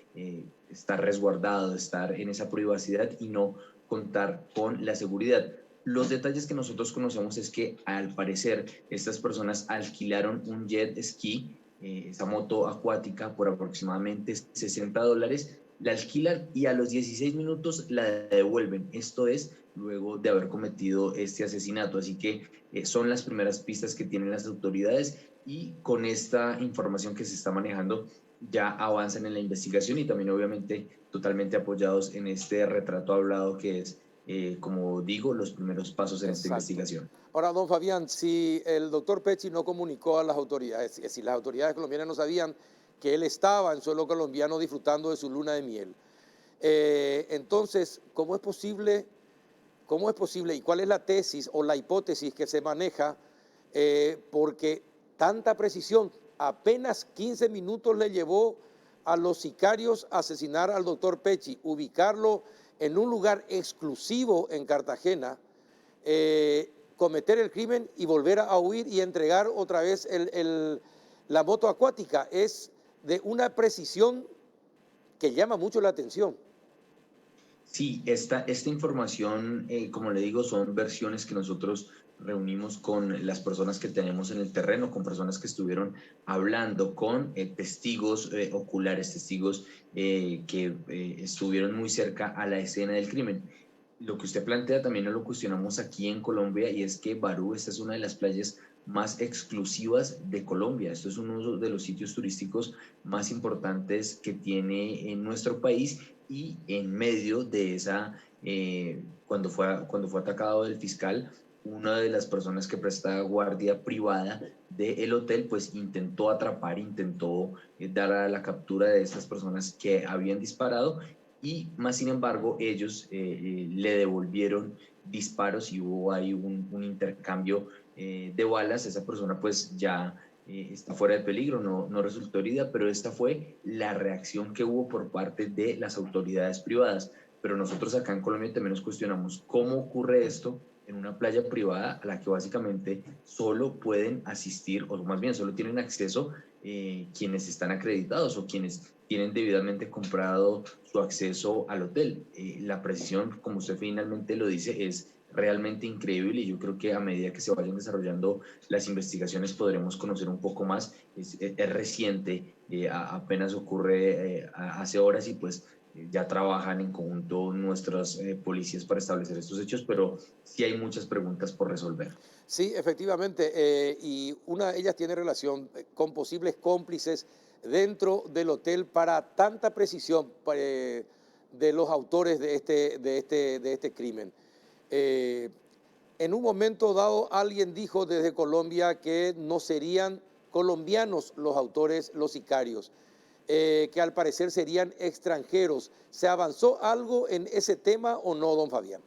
estar resguardado, estar en esa privacidad y no contar con la seguridad. Los detalles que nosotros conocemos es que al parecer estas personas alquilaron un jet ski, esa moto acuática, por aproximadamente $60, la alquilan y a los 16 minutos la devuelven. Esto es luego de haber cometido este asesinato. Así que son las primeras pistas que tienen las autoridades y con esta información que se está manejando ya avanzan en la investigación y también obviamente totalmente apoyados en este retrato hablado que es, como digo, los primeros pasos en esta investigación. Ahora, don Fabián, si el doctor Pecci no comunicó a las autoridades, si las autoridades colombianas no sabían que él estaba en suelo colombiano disfrutando de su luna de miel, entonces, ¿cómo es posible y cuál es la tesis o la hipótesis que se maneja? Porque tanta precisión, apenas 15 minutos le llevó a los sicarios a asesinar al doctor Pecci, ubicarlo en un lugar exclusivo en Cartagena, cometer el crimen y volver a huir y entregar otra vez la moto acuática. Es de una precisión que llama mucho la atención. Sí, esta información, como le digo, son versiones que nosotros reunimos con las personas que tenemos en el terreno, con personas que estuvieron hablando, con testigos oculares, testigos que estuvieron muy cerca a la escena del crimen. Lo que usted plantea también no lo cuestionamos aquí en Colombia y es que Barú, esta es una de las playas más exclusivas de Colombia. Esto es uno de los sitios turísticos más importantes que tiene en nuestro país y en medio de esa, cuando fue atacado el fiscal, una de las personas que prestaba guardia privada del hotel, pues intentó atrapar, intentó dar a la captura de estas personas que habían disparado y más sin embargo ellos le devolvieron disparos y hubo ahí un intercambio de balas. Esa persona pues ya está fuera de peligro, no resultó herida, pero esta fue la reacción que hubo por parte de las autoridades privadas. Pero nosotros acá en Colombia también nos cuestionamos cómo ocurre esto en una playa privada a la que básicamente solo pueden asistir, o más bien solo tienen acceso quienes están acreditados o quienes tienen debidamente comprado su acceso al hotel. La precisión, como usted finalmente lo dice, es realmente increíble y yo creo que a medida que se vayan desarrollando las investigaciones podremos conocer un poco más. Es reciente, apenas ocurre hace horas y pues ya trabajan en conjunto nuestras policías para establecer estos hechos, pero sí hay muchas preguntas por resolver. Sí, efectivamente, y una de ellas tiene relación con posibles cómplices dentro del hotel para tanta precisión de los autores de este crimen. Eh, en un momento dado, alguien dijo desde Colombia que no serían colombianos los autores, los sicarios, que al parecer serían extranjeros. ¿Se avanzó algo en ese tema o no, don Fabián?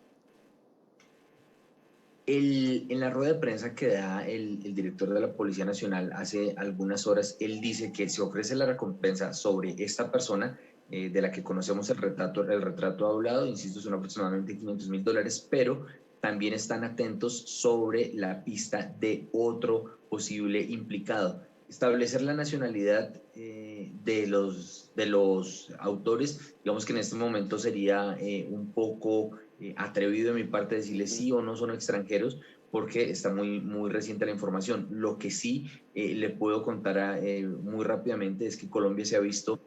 En la rueda de prensa que da el director de la Policía Nacional hace algunas horas, él dice que se ofrece la recompensa sobre esta persona de la que conocemos el retrato hablado, insisto, son aproximadamente $500.000, pero también están atentos sobre la pista de otro posible implicado. Establecer la nacionalidad de los autores, digamos que en este momento sería un poco atrevido de mi parte decirle sí o no son extranjeros, porque está muy reciente la información. Lo que sí le puedo contar muy rápidamente es que Colombia se ha visto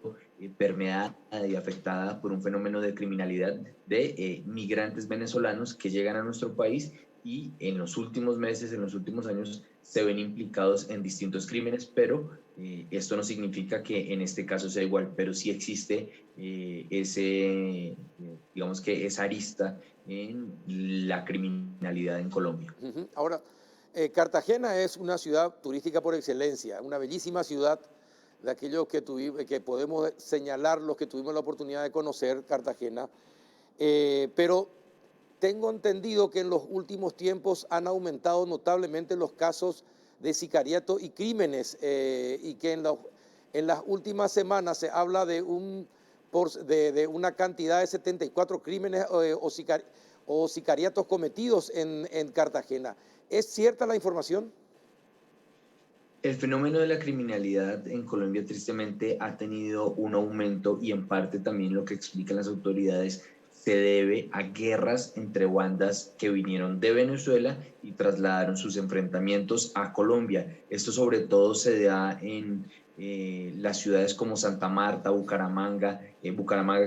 permeada y afectada por un fenómeno de criminalidad de migrantes venezolanos que llegan a nuestro país y en los últimos meses, en los últimos años, se ven implicados en distintos crímenes, pero esto no significa que en este caso sea igual, pero sí existe digamos que esa arista en la criminalidad en Colombia. Ahora, Cartagena es una ciudad turística por excelencia, una bellísima ciudad de aquellos que podemos señalar los que tuvimos la oportunidad de conocer Cartagena, pero tengo entendido que en los últimos tiempos han aumentado notablemente los casos de sicariato y crímenes y que en las últimas semanas se habla de una cantidad de 74 crímenes o sicariatos cometidos en Cartagena. ¿Es cierta la información? El fenómeno de la criminalidad en Colombia tristemente ha tenido un aumento y en parte también lo que explican las autoridades se debe a guerras entre bandas que vinieron de Venezuela y trasladaron sus enfrentamientos a Colombia. Esto sobre todo se da en las ciudades como Santa Marta, Bucaramanga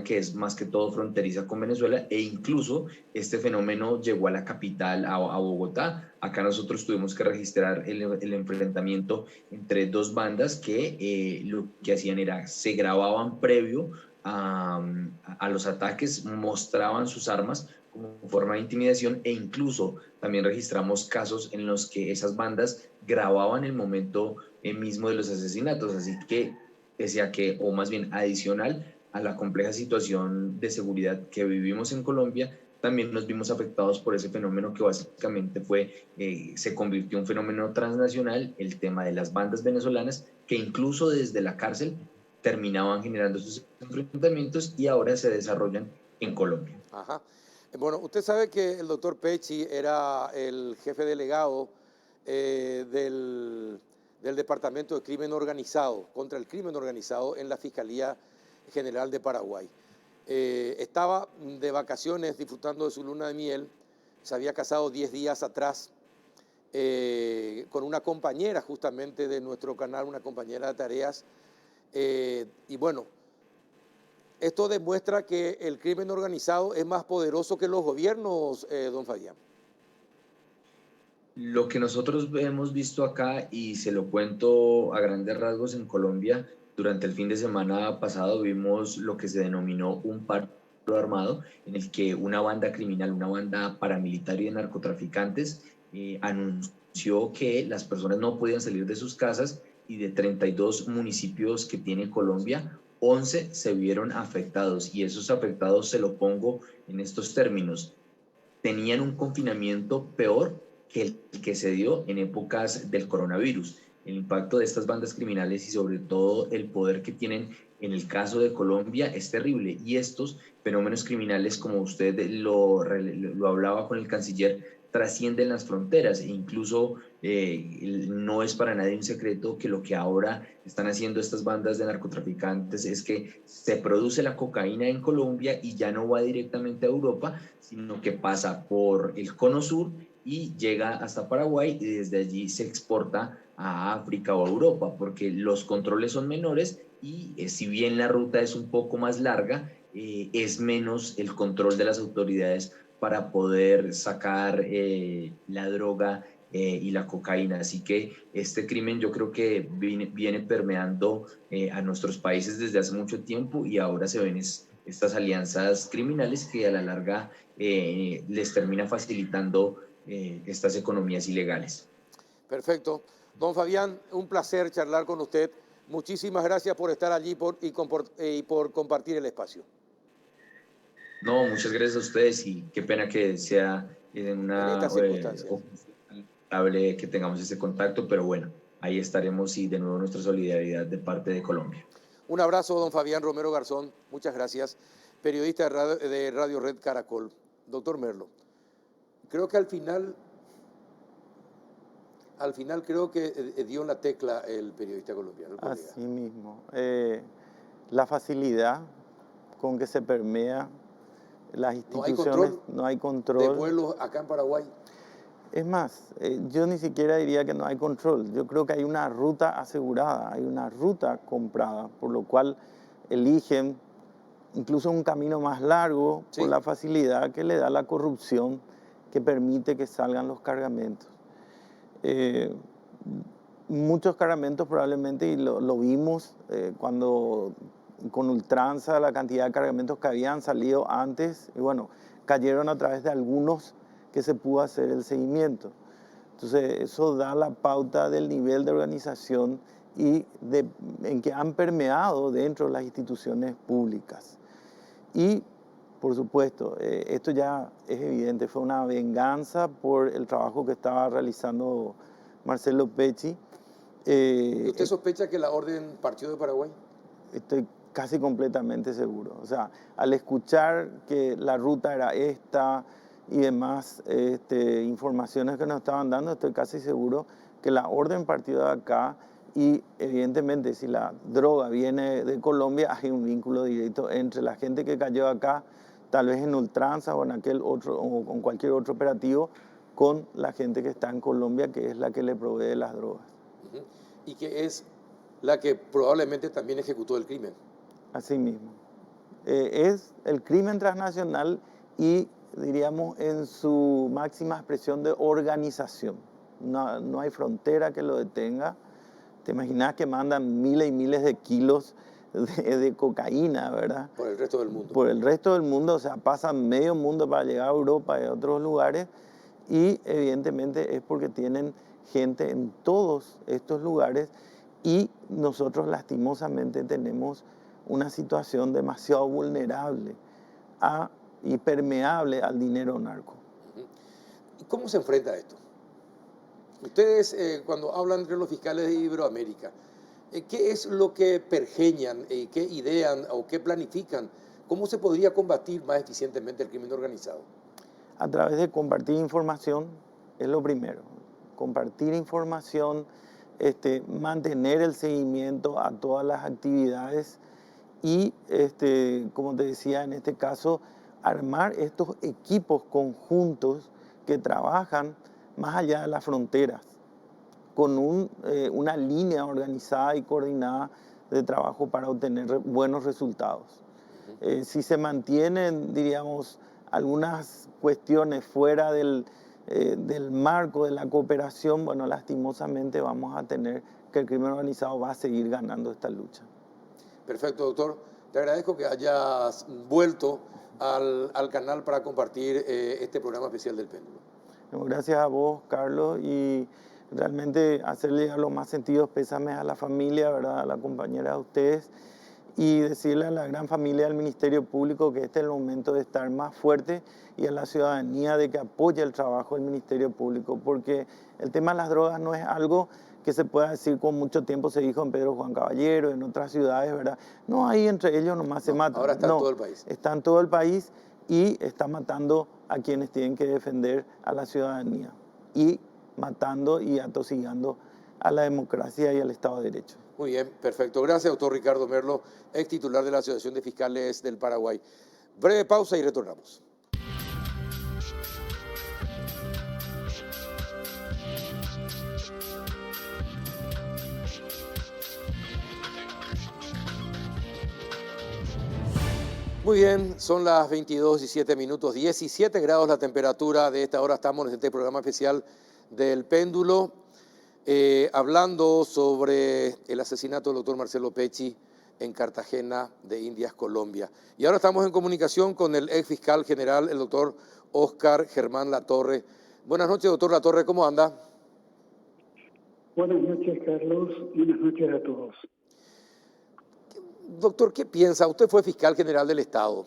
que es más que todo fronteriza con Venezuela e incluso este fenómeno llegó a la capital, a Bogotá. Acá nosotros tuvimos que registrar el enfrentamiento entre dos bandas que lo que hacían era se grababan previo a los ataques, mostraban sus armas como forma de intimidación e incluso también registramos casos en los que esas bandas grababan el momento mismo de los asesinatos, así que pese a que, o más bien adicional a la compleja situación de seguridad que vivimos en Colombia, también nos vimos afectados por ese fenómeno que básicamente se convirtió en un fenómeno transnacional, el tema de las bandas venezolanas, que incluso desde la cárcel terminaban generando sus enfrentamientos y ahora se desarrollan en Colombia. Ajá. Bueno, usted sabe que el doctor Pecci era el jefe delegado del Departamento de Crimen Organizado, contra el crimen organizado en la Fiscalía General de Paraguay. Estaba de vacaciones disfrutando de su luna de miel, se había casado 10 días atrás con una compañera justamente de nuestro canal, una compañera de tareas, y bueno, esto demuestra que el crimen organizado es más poderoso que los gobiernos, don Fabián. Lo que nosotros hemos visto acá, y se lo cuento a grandes rasgos en Colombia, durante el fin de semana pasado vimos lo que se denominó un paro armado, en el que una banda criminal, una banda paramilitar y de narcotraficantes, anunció que las personas no podían salir de sus casas y de 32 municipios que tiene Colombia, 11 se vieron afectados y esos afectados, se lo pongo en estos términos, tenían un confinamiento peor que el que se dio en épocas del coronavirus. El impacto de estas bandas criminales y sobre todo el poder que tienen en el caso de Colombia es terrible y estos fenómenos criminales, como usted lo hablaba con el canciller, trascienden las fronteras e incluso no es para nadie un secreto que lo que ahora están haciendo estas bandas de narcotraficantes es que se produce la cocaína en Colombia y ya no va directamente a Europa, sino que pasa por el Cono Sur y llega hasta Paraguay y desde allí se exporta a África o a Europa, porque los controles son menores y si bien la ruta es un poco más larga, es menos el control de las autoridades para poder sacar la droga y la cocaína. Así que este crimen yo creo que viene permeando a nuestros países desde hace mucho tiempo y ahora se ven estas alianzas criminales que a la larga les termina facilitando estas economías ilegales. Perfecto. Don Fabián, un placer charlar con usted. Muchísimas gracias por estar allí y por compartir el espacio. No, muchas gracias a ustedes y qué pena que sea en una estas circunstancias que tengamos este contacto, pero bueno, ahí estaremos y de nuevo nuestra solidaridad de parte de Colombia. Un abrazo, don Fabián Romero Garzón, muchas gracias, periodista de Radio Red Caracol. Doctor Merlo, creo que al final creo que dio en la tecla el periodista colombiano. Así mismo. La facilidad con que se permea las instituciones, no hay control de vuelos acá en Paraguay. Es más, yo ni siquiera diría que no hay control. Yo creo que hay una ruta asegurada, hay una ruta comprada, por lo cual eligen incluso un camino más largo por la facilidad que le da la corrupción que permite que salgan los cargamentos. Muchos cargamentos probablemente, y lo vimos cuando con ultranza la cantidad de cargamentos que habían salido antes, y bueno, cayeron a través de algunos que se pudo hacer el seguimiento. Entonces, eso da la pauta del nivel de organización y en que han permeado dentro de las instituciones públicas. Y, por supuesto, esto ya es evidente, fue una venganza por el trabajo que estaba realizando Marcelo Pecci. ¿Usted sospecha que la orden partió de Paraguay? Estoy casi completamente seguro. O sea, al escuchar que la ruta era esta y demás informaciones que nos estaban dando, estoy casi seguro que la orden partió de acá y evidentemente si la droga viene de Colombia hay un vínculo directo entre la gente que cayó acá, tal vez en ultranza o en aquel otro o con cualquier otro operativo, con la gente que está en Colombia, que es la que le provee las drogas. Y que es la que probablemente también ejecutó el crimen. Así mismo. Es el crimen transnacional y diríamos en su máxima expresión de organización. No hay frontera que lo detenga. Te imaginas que mandan miles y miles de kilos de cocaína, ¿verdad? Por el resto del mundo. Por el resto del mundo, o sea, pasan medio mundo para llegar a Europa y a otros lugares y evidentemente es porque tienen gente en todos estos lugares y nosotros lastimosamente tenemos una situación demasiado vulnerable y permeable al dinero narco. ¿Y cómo se enfrenta a esto? Ustedes, cuando hablan entre los fiscales de Iberoamérica, ¿qué es lo que pergeñan, qué idean o qué planifican? ¿Cómo se podría combatir más eficientemente el crimen organizado? A través de compartir información es lo primero. Compartir información, mantener el seguimiento a todas las actividades y, como te decía, en este caso, armar estos equipos conjuntos que trabajan más allá de las fronteras, con una línea organizada y coordinada de trabajo para obtener buenos resultados. Si se mantienen, diríamos, algunas cuestiones fuera del marco de la cooperación, bueno, lastimosamente vamos a tener que el crimen organizado va a seguir ganando esta lucha. Perfecto, doctor. Te agradezco que hayas vuelto al canal para compartir este programa especial del Péndulo. Gracias a vos, Carlos, y realmente hacerle llegar los más sentidos pésames a la familia, ¿verdad? A la compañera de ustedes, y decirle a la gran familia del Ministerio Público que este es el momento de estar más fuerte y a la ciudadanía de que apoye el trabajo del Ministerio Público, porque el tema de las drogas no es algo que se pueda decir con mucho tiempo, se dijo en Pedro Juan Caballero, en otras ciudades, ¿verdad? No, ahí entre ellos nomás se matan. Ahora está en todo el país. Está en todo el país y está matando a quienes tienen que defender a la ciudadanía y matando y atosigando a la democracia y al Estado de Derecho. Muy bien, perfecto. Gracias, doctor Ricardo Merlo, ex titular de la Asociación de Fiscales del Paraguay. Breve pausa y retornamos. Muy bien, son las 22:17, 17 grados la temperatura de esta hora. Estamos en este programa especial del Péndulo, hablando sobre el asesinato del doctor Marcelo Pecci en Cartagena de Indias, Colombia. Y ahora estamos en comunicación con el ex fiscal general, el doctor Óscar Germán Latorre. Buenas noches, doctor Latorre, ¿cómo anda? Buenas noches, Carlos. Buenas noches a todos. Doctor, ¿qué piensa? Usted fue fiscal general del Estado.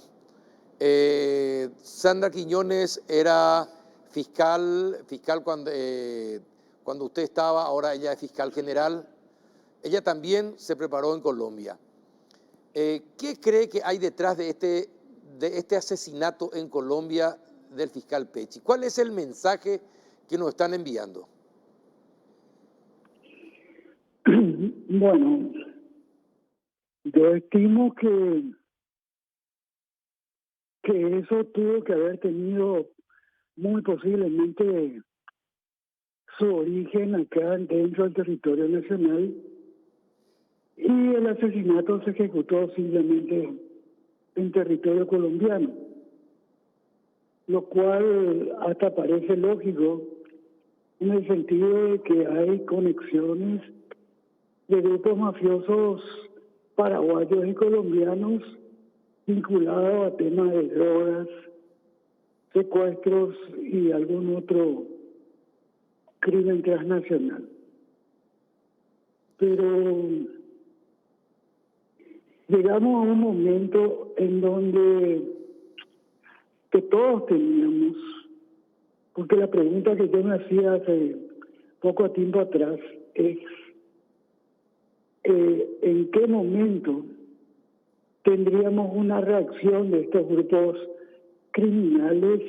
Sandra Quiñones era fiscal cuando usted estaba, ahora ella es fiscal general. Ella también se preparó en Colombia. ¿Qué cree que hay detrás de este asesinato en Colombia del fiscal Pecci? ¿Cuál es el mensaje que nos están enviando? Bueno, yo estimo que eso tuvo que haber tenido muy posiblemente su origen acá dentro del territorio nacional y el asesinato se ejecutó simplemente en territorio colombiano, lo cual hasta parece lógico en el sentido de que hay conexiones de grupos mafiosos paraguayos y colombianos vinculados a temas de drogas, secuestros y algún otro crimen transnacional. Pero llegamos a un momento en donde que todos teníamos, porque la pregunta que yo me hacía hace poco tiempo atrás es en qué momento tendríamos una reacción de estos grupos criminales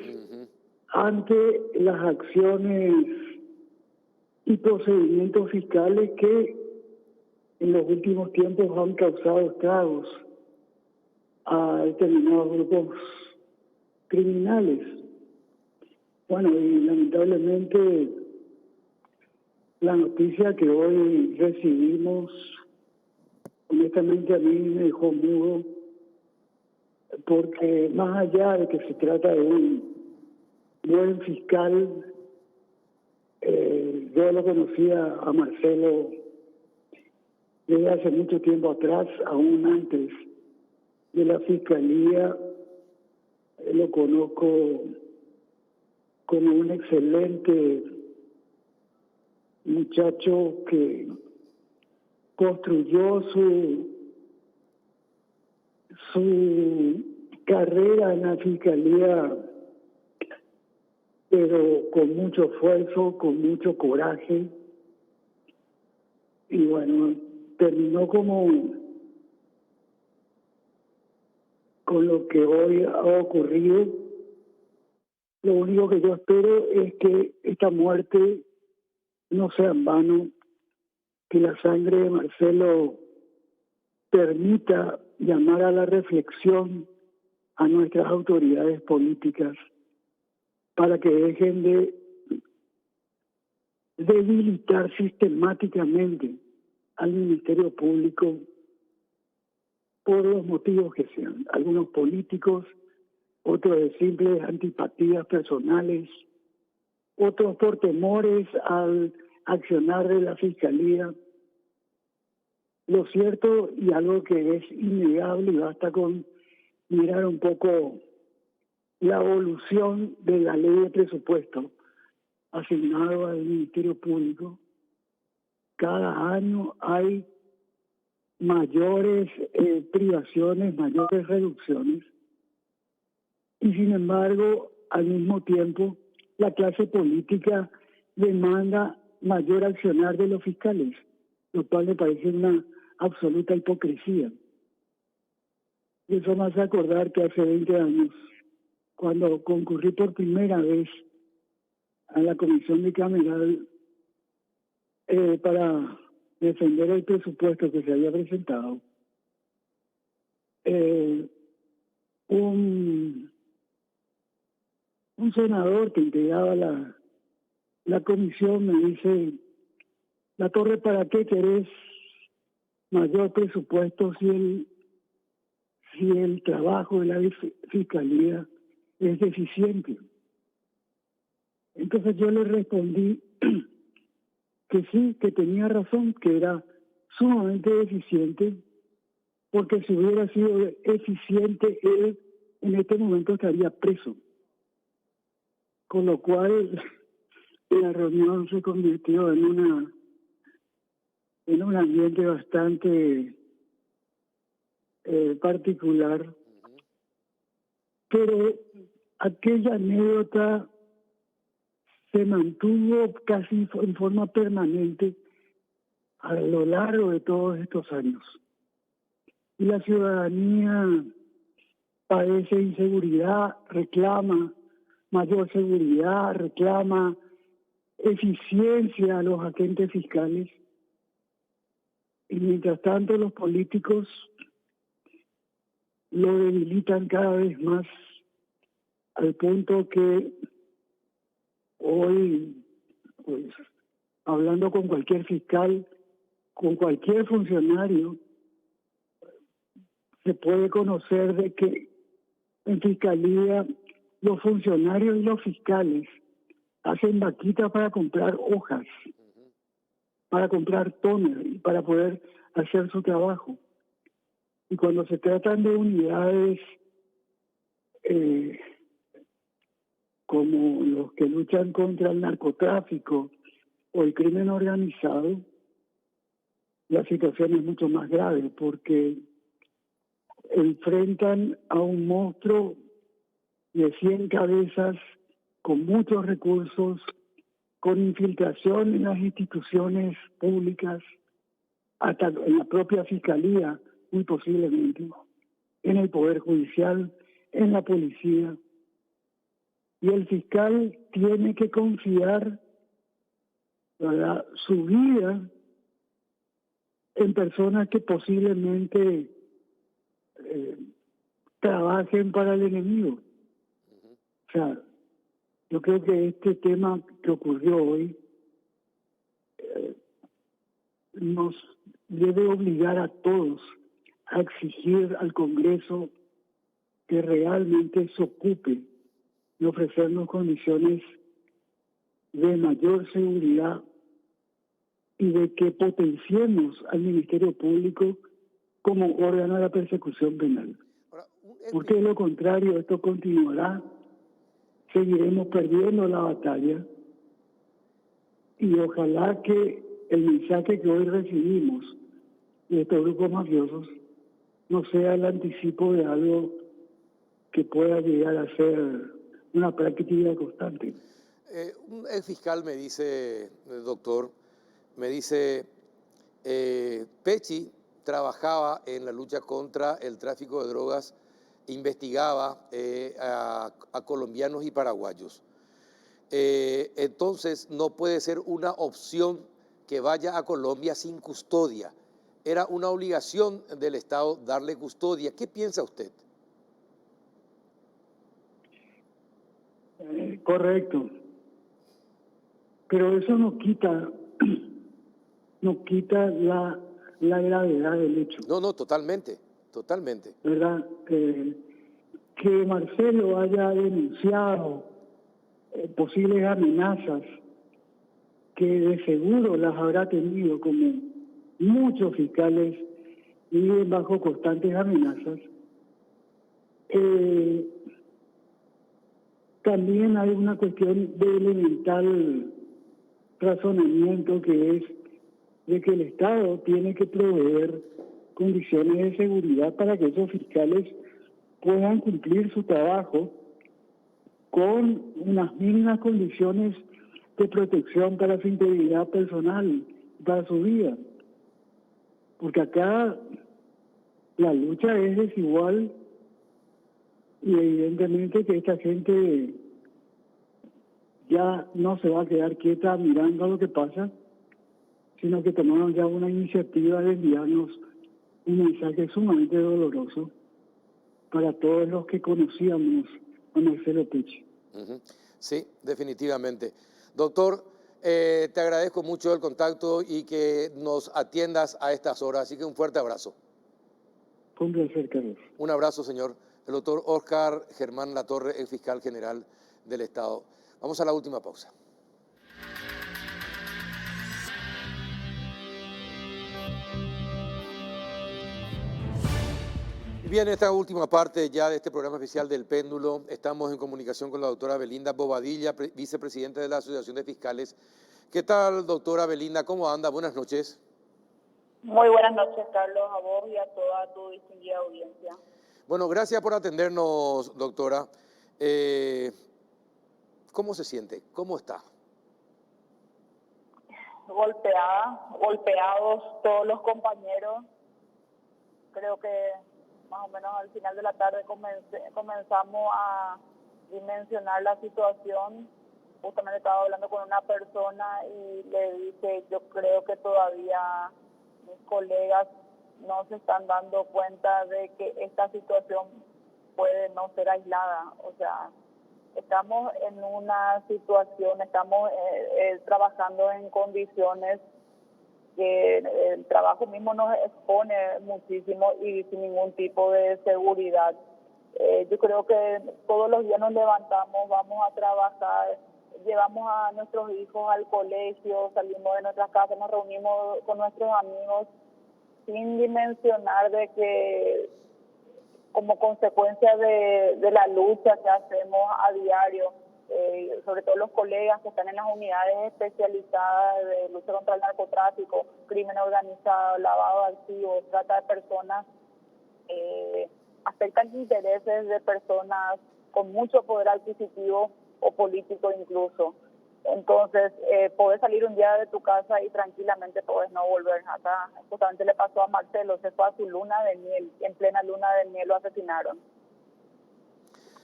ante las acciones y procedimientos fiscales que en los últimos tiempos han causado estragos a determinados grupos criminales. Bueno, y lamentablemente la noticia que hoy recibimos, honestamente a mí me dejó mudo, porque más allá de que se trata de un buen fiscal, yo lo conocía a Marcelo desde hace mucho tiempo atrás, aún antes de la fiscalía. Lo conozco como un excelente muchacho que construyó su carrera en la fiscalía, pero con mucho esfuerzo, con mucho coraje. Y bueno, terminó con lo que hoy ha ocurrido. Lo único que yo espero es que esta muerte no sea en vano, que la sangre de Marcelo permita llamar a la reflexión a nuestras autoridades políticas para que dejen de debilitar sistemáticamente al Ministerio Público por los motivos que sean, algunos políticos, otros de simples antipatías personales, otros por temores al accionar de la Fiscalía. Lo cierto y algo que es innegable, y basta con mirar un poco la evolución de la ley de presupuesto asignado al Ministerio Público, cada año hay mayores privaciones, mayores reducciones, y sin embargo, al mismo tiempo, la clase política demanda mayor accionar de los fiscales, lo cual me parece una absoluta hipocresía. Y eso me hace acordar que hace 20 años, cuando concurrí por primera vez a la comisión bicameral para defender el presupuesto que se había presentado, un senador que integraba la comisión me dice: La Torre, ¿para qué querés mayor presupuesto si el trabajo de la Fiscalía es deficiente? Entonces yo le respondí que sí, que tenía razón, que era sumamente deficiente, porque si hubiera sido eficiente, él en este momento estaría preso. Con lo cual la reunión se convirtió en un ambiente bastante particular, pero aquella anécdota se mantuvo casi en forma permanente a lo largo de todos estos años. Y la ciudadanía padece inseguridad, reclama mayor seguridad, reclama eficiencia a los agentes fiscales. Y mientras tanto los políticos lo debilitan cada vez más, al punto que hoy, pues, hablando con cualquier fiscal, con cualquier funcionario, se puede conocer de que en Fiscalía los funcionarios y los fiscales hacen vaquitas para comprar hojas, para comprar toner y para poder hacer su trabajo. Y cuando se tratan de unidades como los que luchan contra el narcotráfico o el crimen organizado, la situación es mucho más grave porque enfrentan a un monstruo de 100 cabezas con muchos recursos, con infiltración en las instituciones públicas, hasta en la propia Fiscalía, muy posiblemente, en el Poder Judicial, en la policía. Y el fiscal tiene que confiar, ¿verdad?, su vida en personas que posiblemente trabajen para el enemigo. O sea, yo creo que este tema que ocurrió hoy nos debe obligar a todos a exigir al Congreso que realmente se ocupe de ofrecernos condiciones de mayor seguridad y de que potenciemos al Ministerio Público como órgano de la persecución penal. Porque de lo contrario, esto continuará, seguiremos perdiendo la batalla y ojalá que el mensaje que hoy recibimos de estos grupos mafiosos no sea el anticipo de algo que pueda llegar a ser una práctica constante. Un ex fiscal me dice, doctor, me dice, Pecci trabajaba en la lucha contra el tráfico de drogas, investigaba a colombianos y paraguayos. Entonces no puede ser una opción que vaya a Colombia sin custodia. Era una obligación del Estado darle custodia. ¿Qué piensa usted? Correcto. Pero eso no quita la gravedad del hecho. No, totalmente, totalmente. ¿Verdad? Que Marcelo haya denunciado posibles amenazas, que de seguro las habrá tenido, como muchos fiscales viven bajo constantes amenazas. También hay una cuestión de elemental razonamiento, que es de que el Estado tiene que proveer condiciones de seguridad para que esos fiscales puedan cumplir su trabajo con unas mínimas condiciones de protección para su integridad personal, para su vida. Porque acá la lucha es desigual Y evidentemente que esta gente ya no se va a quedar quieta mirando a lo que pasa, sino que tomaron ya una iniciativa de enviarnos un mensaje sumamente doloroso para todos los que conocíamos a Marcelo Pecci. Sí, definitivamente. Doctor, te agradezco mucho el contacto y que nos atiendas a estas horas, así que un fuerte abrazo. Fue un placer, Carlos. Un abrazo, señor. El doctor Oscar Germán Latorre, ex fiscal general del Estado. Vamos a la última pausa. Bien, esta última parte ya de este programa especial del Péndulo, estamos en comunicación con la doctora Belinda Bobadilla, vicepresidenta de la Asociación de Fiscales. ¿Qué tal, doctora Belinda? ¿Cómo anda? Buenas noches. Muy buenas noches, Carlos, a vos y a toda tu distinguida audiencia. Bueno, gracias por atendernos, doctora. ¿Cómo se siente? ¿Cómo está? Golpeados todos los compañeros. Creo que más o menos al final de la tarde comenzamos a dimensionar la situación. Justamente estaba hablando con una persona y le dije, yo creo que todavía mis colegas no se están dando cuenta de que esta situación puede no ser aislada. O sea, estamos en una situación, estamos trabajando en condiciones que el trabajo mismo nos expone muchísimo y sin ningún tipo de seguridad. Yo creo que todos los días nos levantamos, vamos a trabajar, llevamos a nuestros hijos al colegio, salimos de nuestras casas, nos reunimos con nuestros amigos, sin dimensionar de que como consecuencia de la lucha que hacemos a diario, sobre todo los colegas que están en las unidades especializadas de lucha contra el narcotráfico, crimen organizado, lavado de activos, trata de personas, afectan intereses de personas con mucho poder adquisitivo o político incluso. Entonces, podés salir un día de tu casa y tranquilamente podés no volver. Acá justamente le pasó a Marcelo, se fue a su luna de miel, y en plena luna de miel lo asesinaron.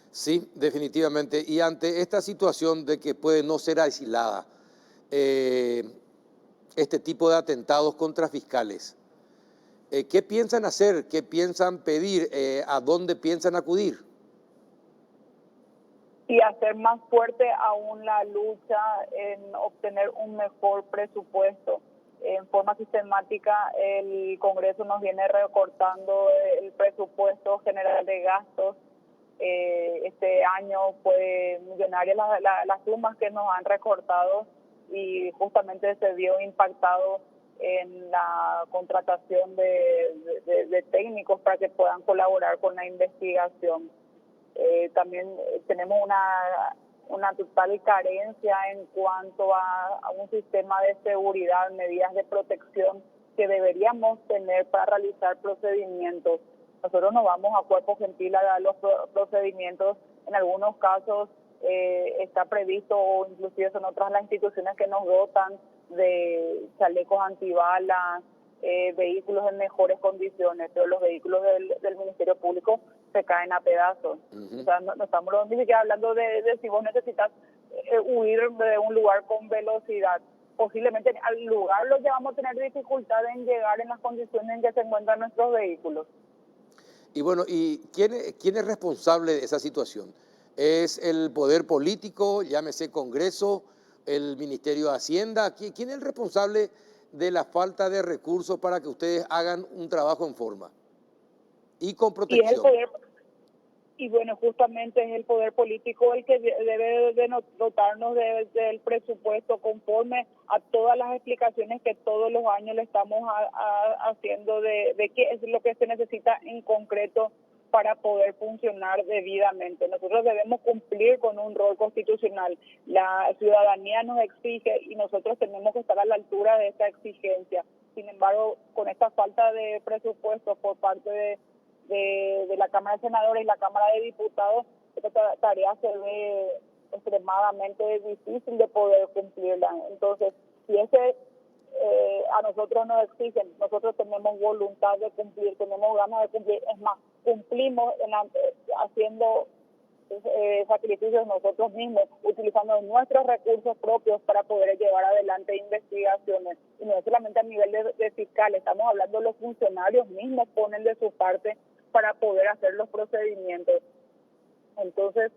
Sí, definitivamente. Y ante esta situación de que puede no ser aislada, este tipo de atentados contra fiscales, ¿qué piensan hacer? ¿Qué piensan pedir? ¿A dónde piensan acudir? Y hacer más fuerte aún la lucha en obtener un mejor presupuesto. En forma sistemática, el Congreso nos viene recortando el presupuesto general de gastos. Este año fue millonaria las sumas que nos han recortado y justamente se vio impactado en la contratación de técnicos para que puedan colaborar con la investigación. También tenemos una total carencia en cuanto a un sistema de seguridad, medidas de protección que deberíamos tener para realizar procedimientos. Nosotros no vamos a cuerpo gentil a dar los procedimientos. En algunos casos está previsto, o inclusive son otras las instituciones que nos dotan de chalecos antibalas, vehículos en mejores condiciones, pero los vehículos del Ministerio Público se caen a pedazos. O sea, no estamos ni siquiera hablando de si vos necesitas huir de un lugar con velocidad. Posiblemente al lugar lo llevamos a tener dificultad en llegar en las condiciones en que se encuentran nuestros vehículos. Y bueno, ¿y quién es responsable de esa situación? ¿Es el poder político, llámese Congreso, el Ministerio de Hacienda? ¿Quién es el responsable de la falta de recursos para que ustedes hagan un trabajo en forma y con protección? Y bueno, justamente es el poder político el que debe de dotarnos del presupuesto conforme a todas las explicaciones que todos los años le estamos haciendo de qué es lo que se necesita en concreto para poder funcionar debidamente. Nosotros debemos cumplir con un rol constitucional. La ciudadanía nos exige y nosotros tenemos que estar a la altura de esta exigencia. Sin embargo, con esta falta de presupuesto por parte de la Cámara de Senadores y la Cámara de Diputados, esta tarea se ve extremadamente difícil de poder cumplirla. Entonces, si a nosotros nos exigen, nosotros tenemos voluntad de cumplir, tenemos ganas de cumplir, es más, cumplimos haciendo sacrificios nosotros mismos, utilizando nuestros recursos propios para poder llevar adelante investigaciones. Y no solamente a nivel de fiscal, estamos hablando de los funcionarios mismos ponen de su parte para poder hacer los procedimientos. Entonces,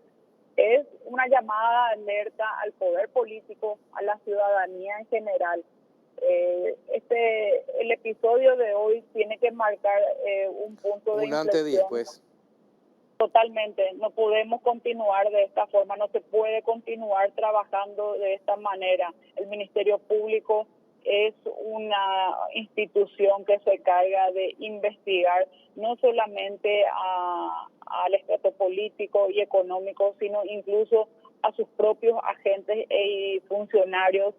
es una llamada de alerta al poder político, a la ciudadanía en general. El episodio de hoy tiene que marcar un punto de Un antes y inflexión. después. Totalmente, no podemos continuar de esta forma, no se puede continuar trabajando de esta manera. El Ministerio Público es una institución que se encarga de investigar no solamente al estrato político y económico, sino incluso a sus propios agentes y funcionarios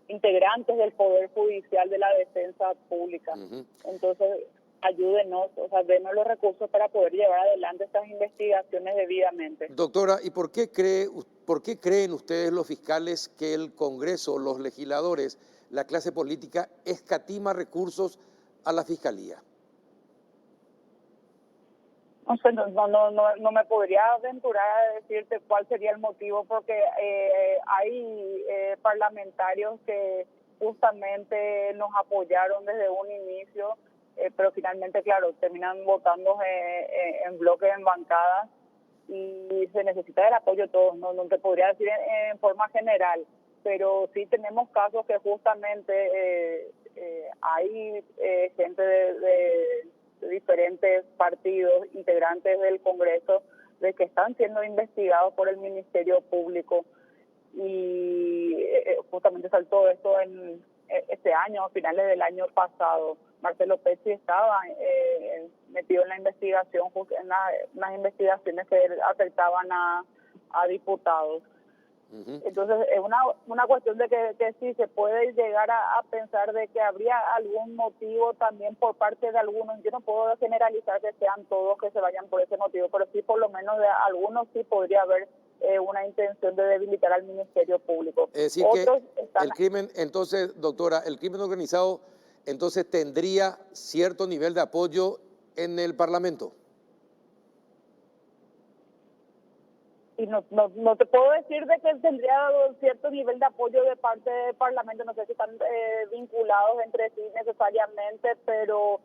integrantes del Poder Judicial de la Defensa Pública. Entonces, ayúdenos, o sea, denos los recursos para poder llevar adelante estas investigaciones debidamente. Doctora, ¿y por qué creen ustedes los fiscales que el Congreso, los legisladores, la clase política escatima recursos a la Fiscalía? No sé, no me podría aventurar a decirte cuál sería el motivo, porque hay parlamentarios que justamente nos apoyaron desde un inicio, pero finalmente, claro, terminan votando en bloques, en bancadas, y se necesita el apoyo de todos. No te podría decir en forma general, pero sí tenemos casos que justamente hay gente de diferentes partidos integrantes del Congreso de que están siendo investigados por el Ministerio Público, y justamente saltó esto en este año, a finales del año pasado. Marcelo Pecci estaba metido en la investigación, en las investigaciones que afectaban a diputados. Entonces es una cuestión de que sí se puede llegar a pensar de que habría algún motivo también por parte de algunos. Yo no puedo generalizar que sean todos que se vayan por ese motivo, pero sí por lo menos de algunos sí podría haber una intención de debilitar al Ministerio Público. Es decir, otros que el crimen, entonces, doctora, el crimen organizado entonces tendría cierto nivel de apoyo en el Parlamento. Y no te puedo decir de que tendría cierto nivel de apoyo de parte del Parlamento, no sé si están vinculados entre sí necesariamente, pero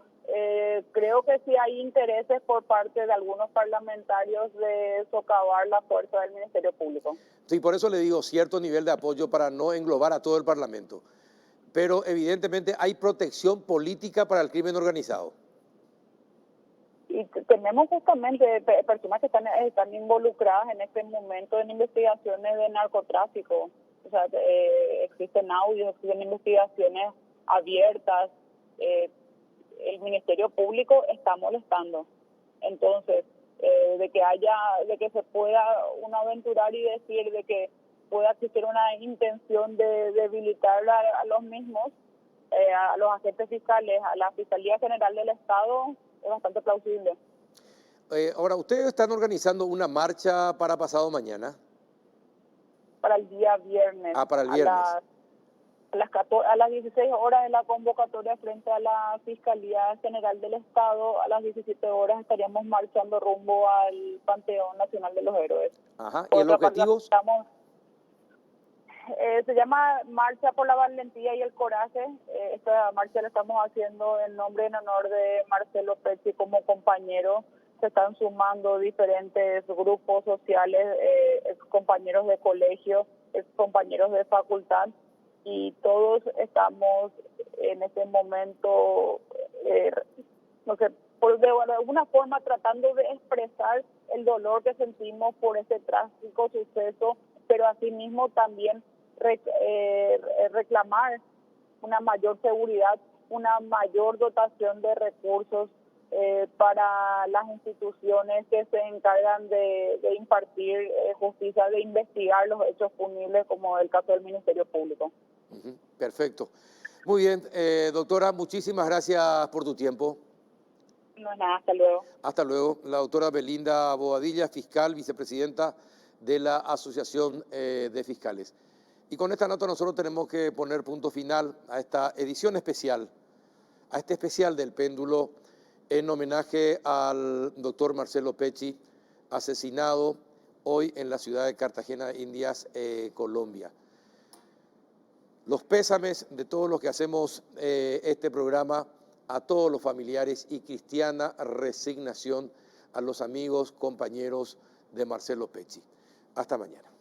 creo que sí hay intereses por parte de algunos parlamentarios de socavar la fuerza del Ministerio Público. Sí, por eso le digo cierto nivel de apoyo para no englobar a todo el Parlamento. Pero evidentemente hay protección política para el crimen organizado. Y tenemos justamente personas que están involucradas en este momento en investigaciones de narcotráfico. O sea, existen audios, existen investigaciones abiertas. El Ministerio Público está molestando. Entonces, de que se pueda uno aventurar y decir de que pueda existir una intención de debilitar a los mismos, a los agentes fiscales, a la Fiscalía General del Estado, es bastante plausible. Ahora, ¿ustedes están organizando una marcha para pasado mañana? Para el día viernes. Para el viernes. A las 16 horas de la convocatoria frente a la Fiscalía General del Estado, a las 17 horas estaríamos marchando rumbo al Panteón Nacional de los Héroes. Ajá. ¿Y el objetivo? Se llama Marcha por la Valentía y el Coraje. Esta marcha la estamos haciendo en nombre y en honor de Marcelo Pecci como compañero. Se están sumando diferentes grupos sociales, compañeros de colegio, compañeros de facultad, y todos estamos en este momento, de alguna forma tratando de expresar el dolor que sentimos por este trágico suceso, pero asimismo también reclamar una mayor seguridad, una mayor dotación de recursos para las instituciones que se encargan de impartir justicia, de investigar los hechos punibles, como el caso del Ministerio Público. Perfecto. Muy bien, doctora, muchísimas gracias por tu tiempo. No es nada, hasta luego. Hasta luego. La doctora Belinda Bobadilla, fiscal, vicepresidenta de la Asociación de Fiscales. Y con esta nota nosotros tenemos que poner punto final a esta edición especial, a este especial del Péndulo, en homenaje al doctor Marcelo Pecci, asesinado hoy en la ciudad de Cartagena, Indias, Colombia. Los pésames de todos los que hacemos este programa, a todos los familiares, y cristiana resignación a los amigos, compañeros de Marcelo Pecci. Hasta mañana.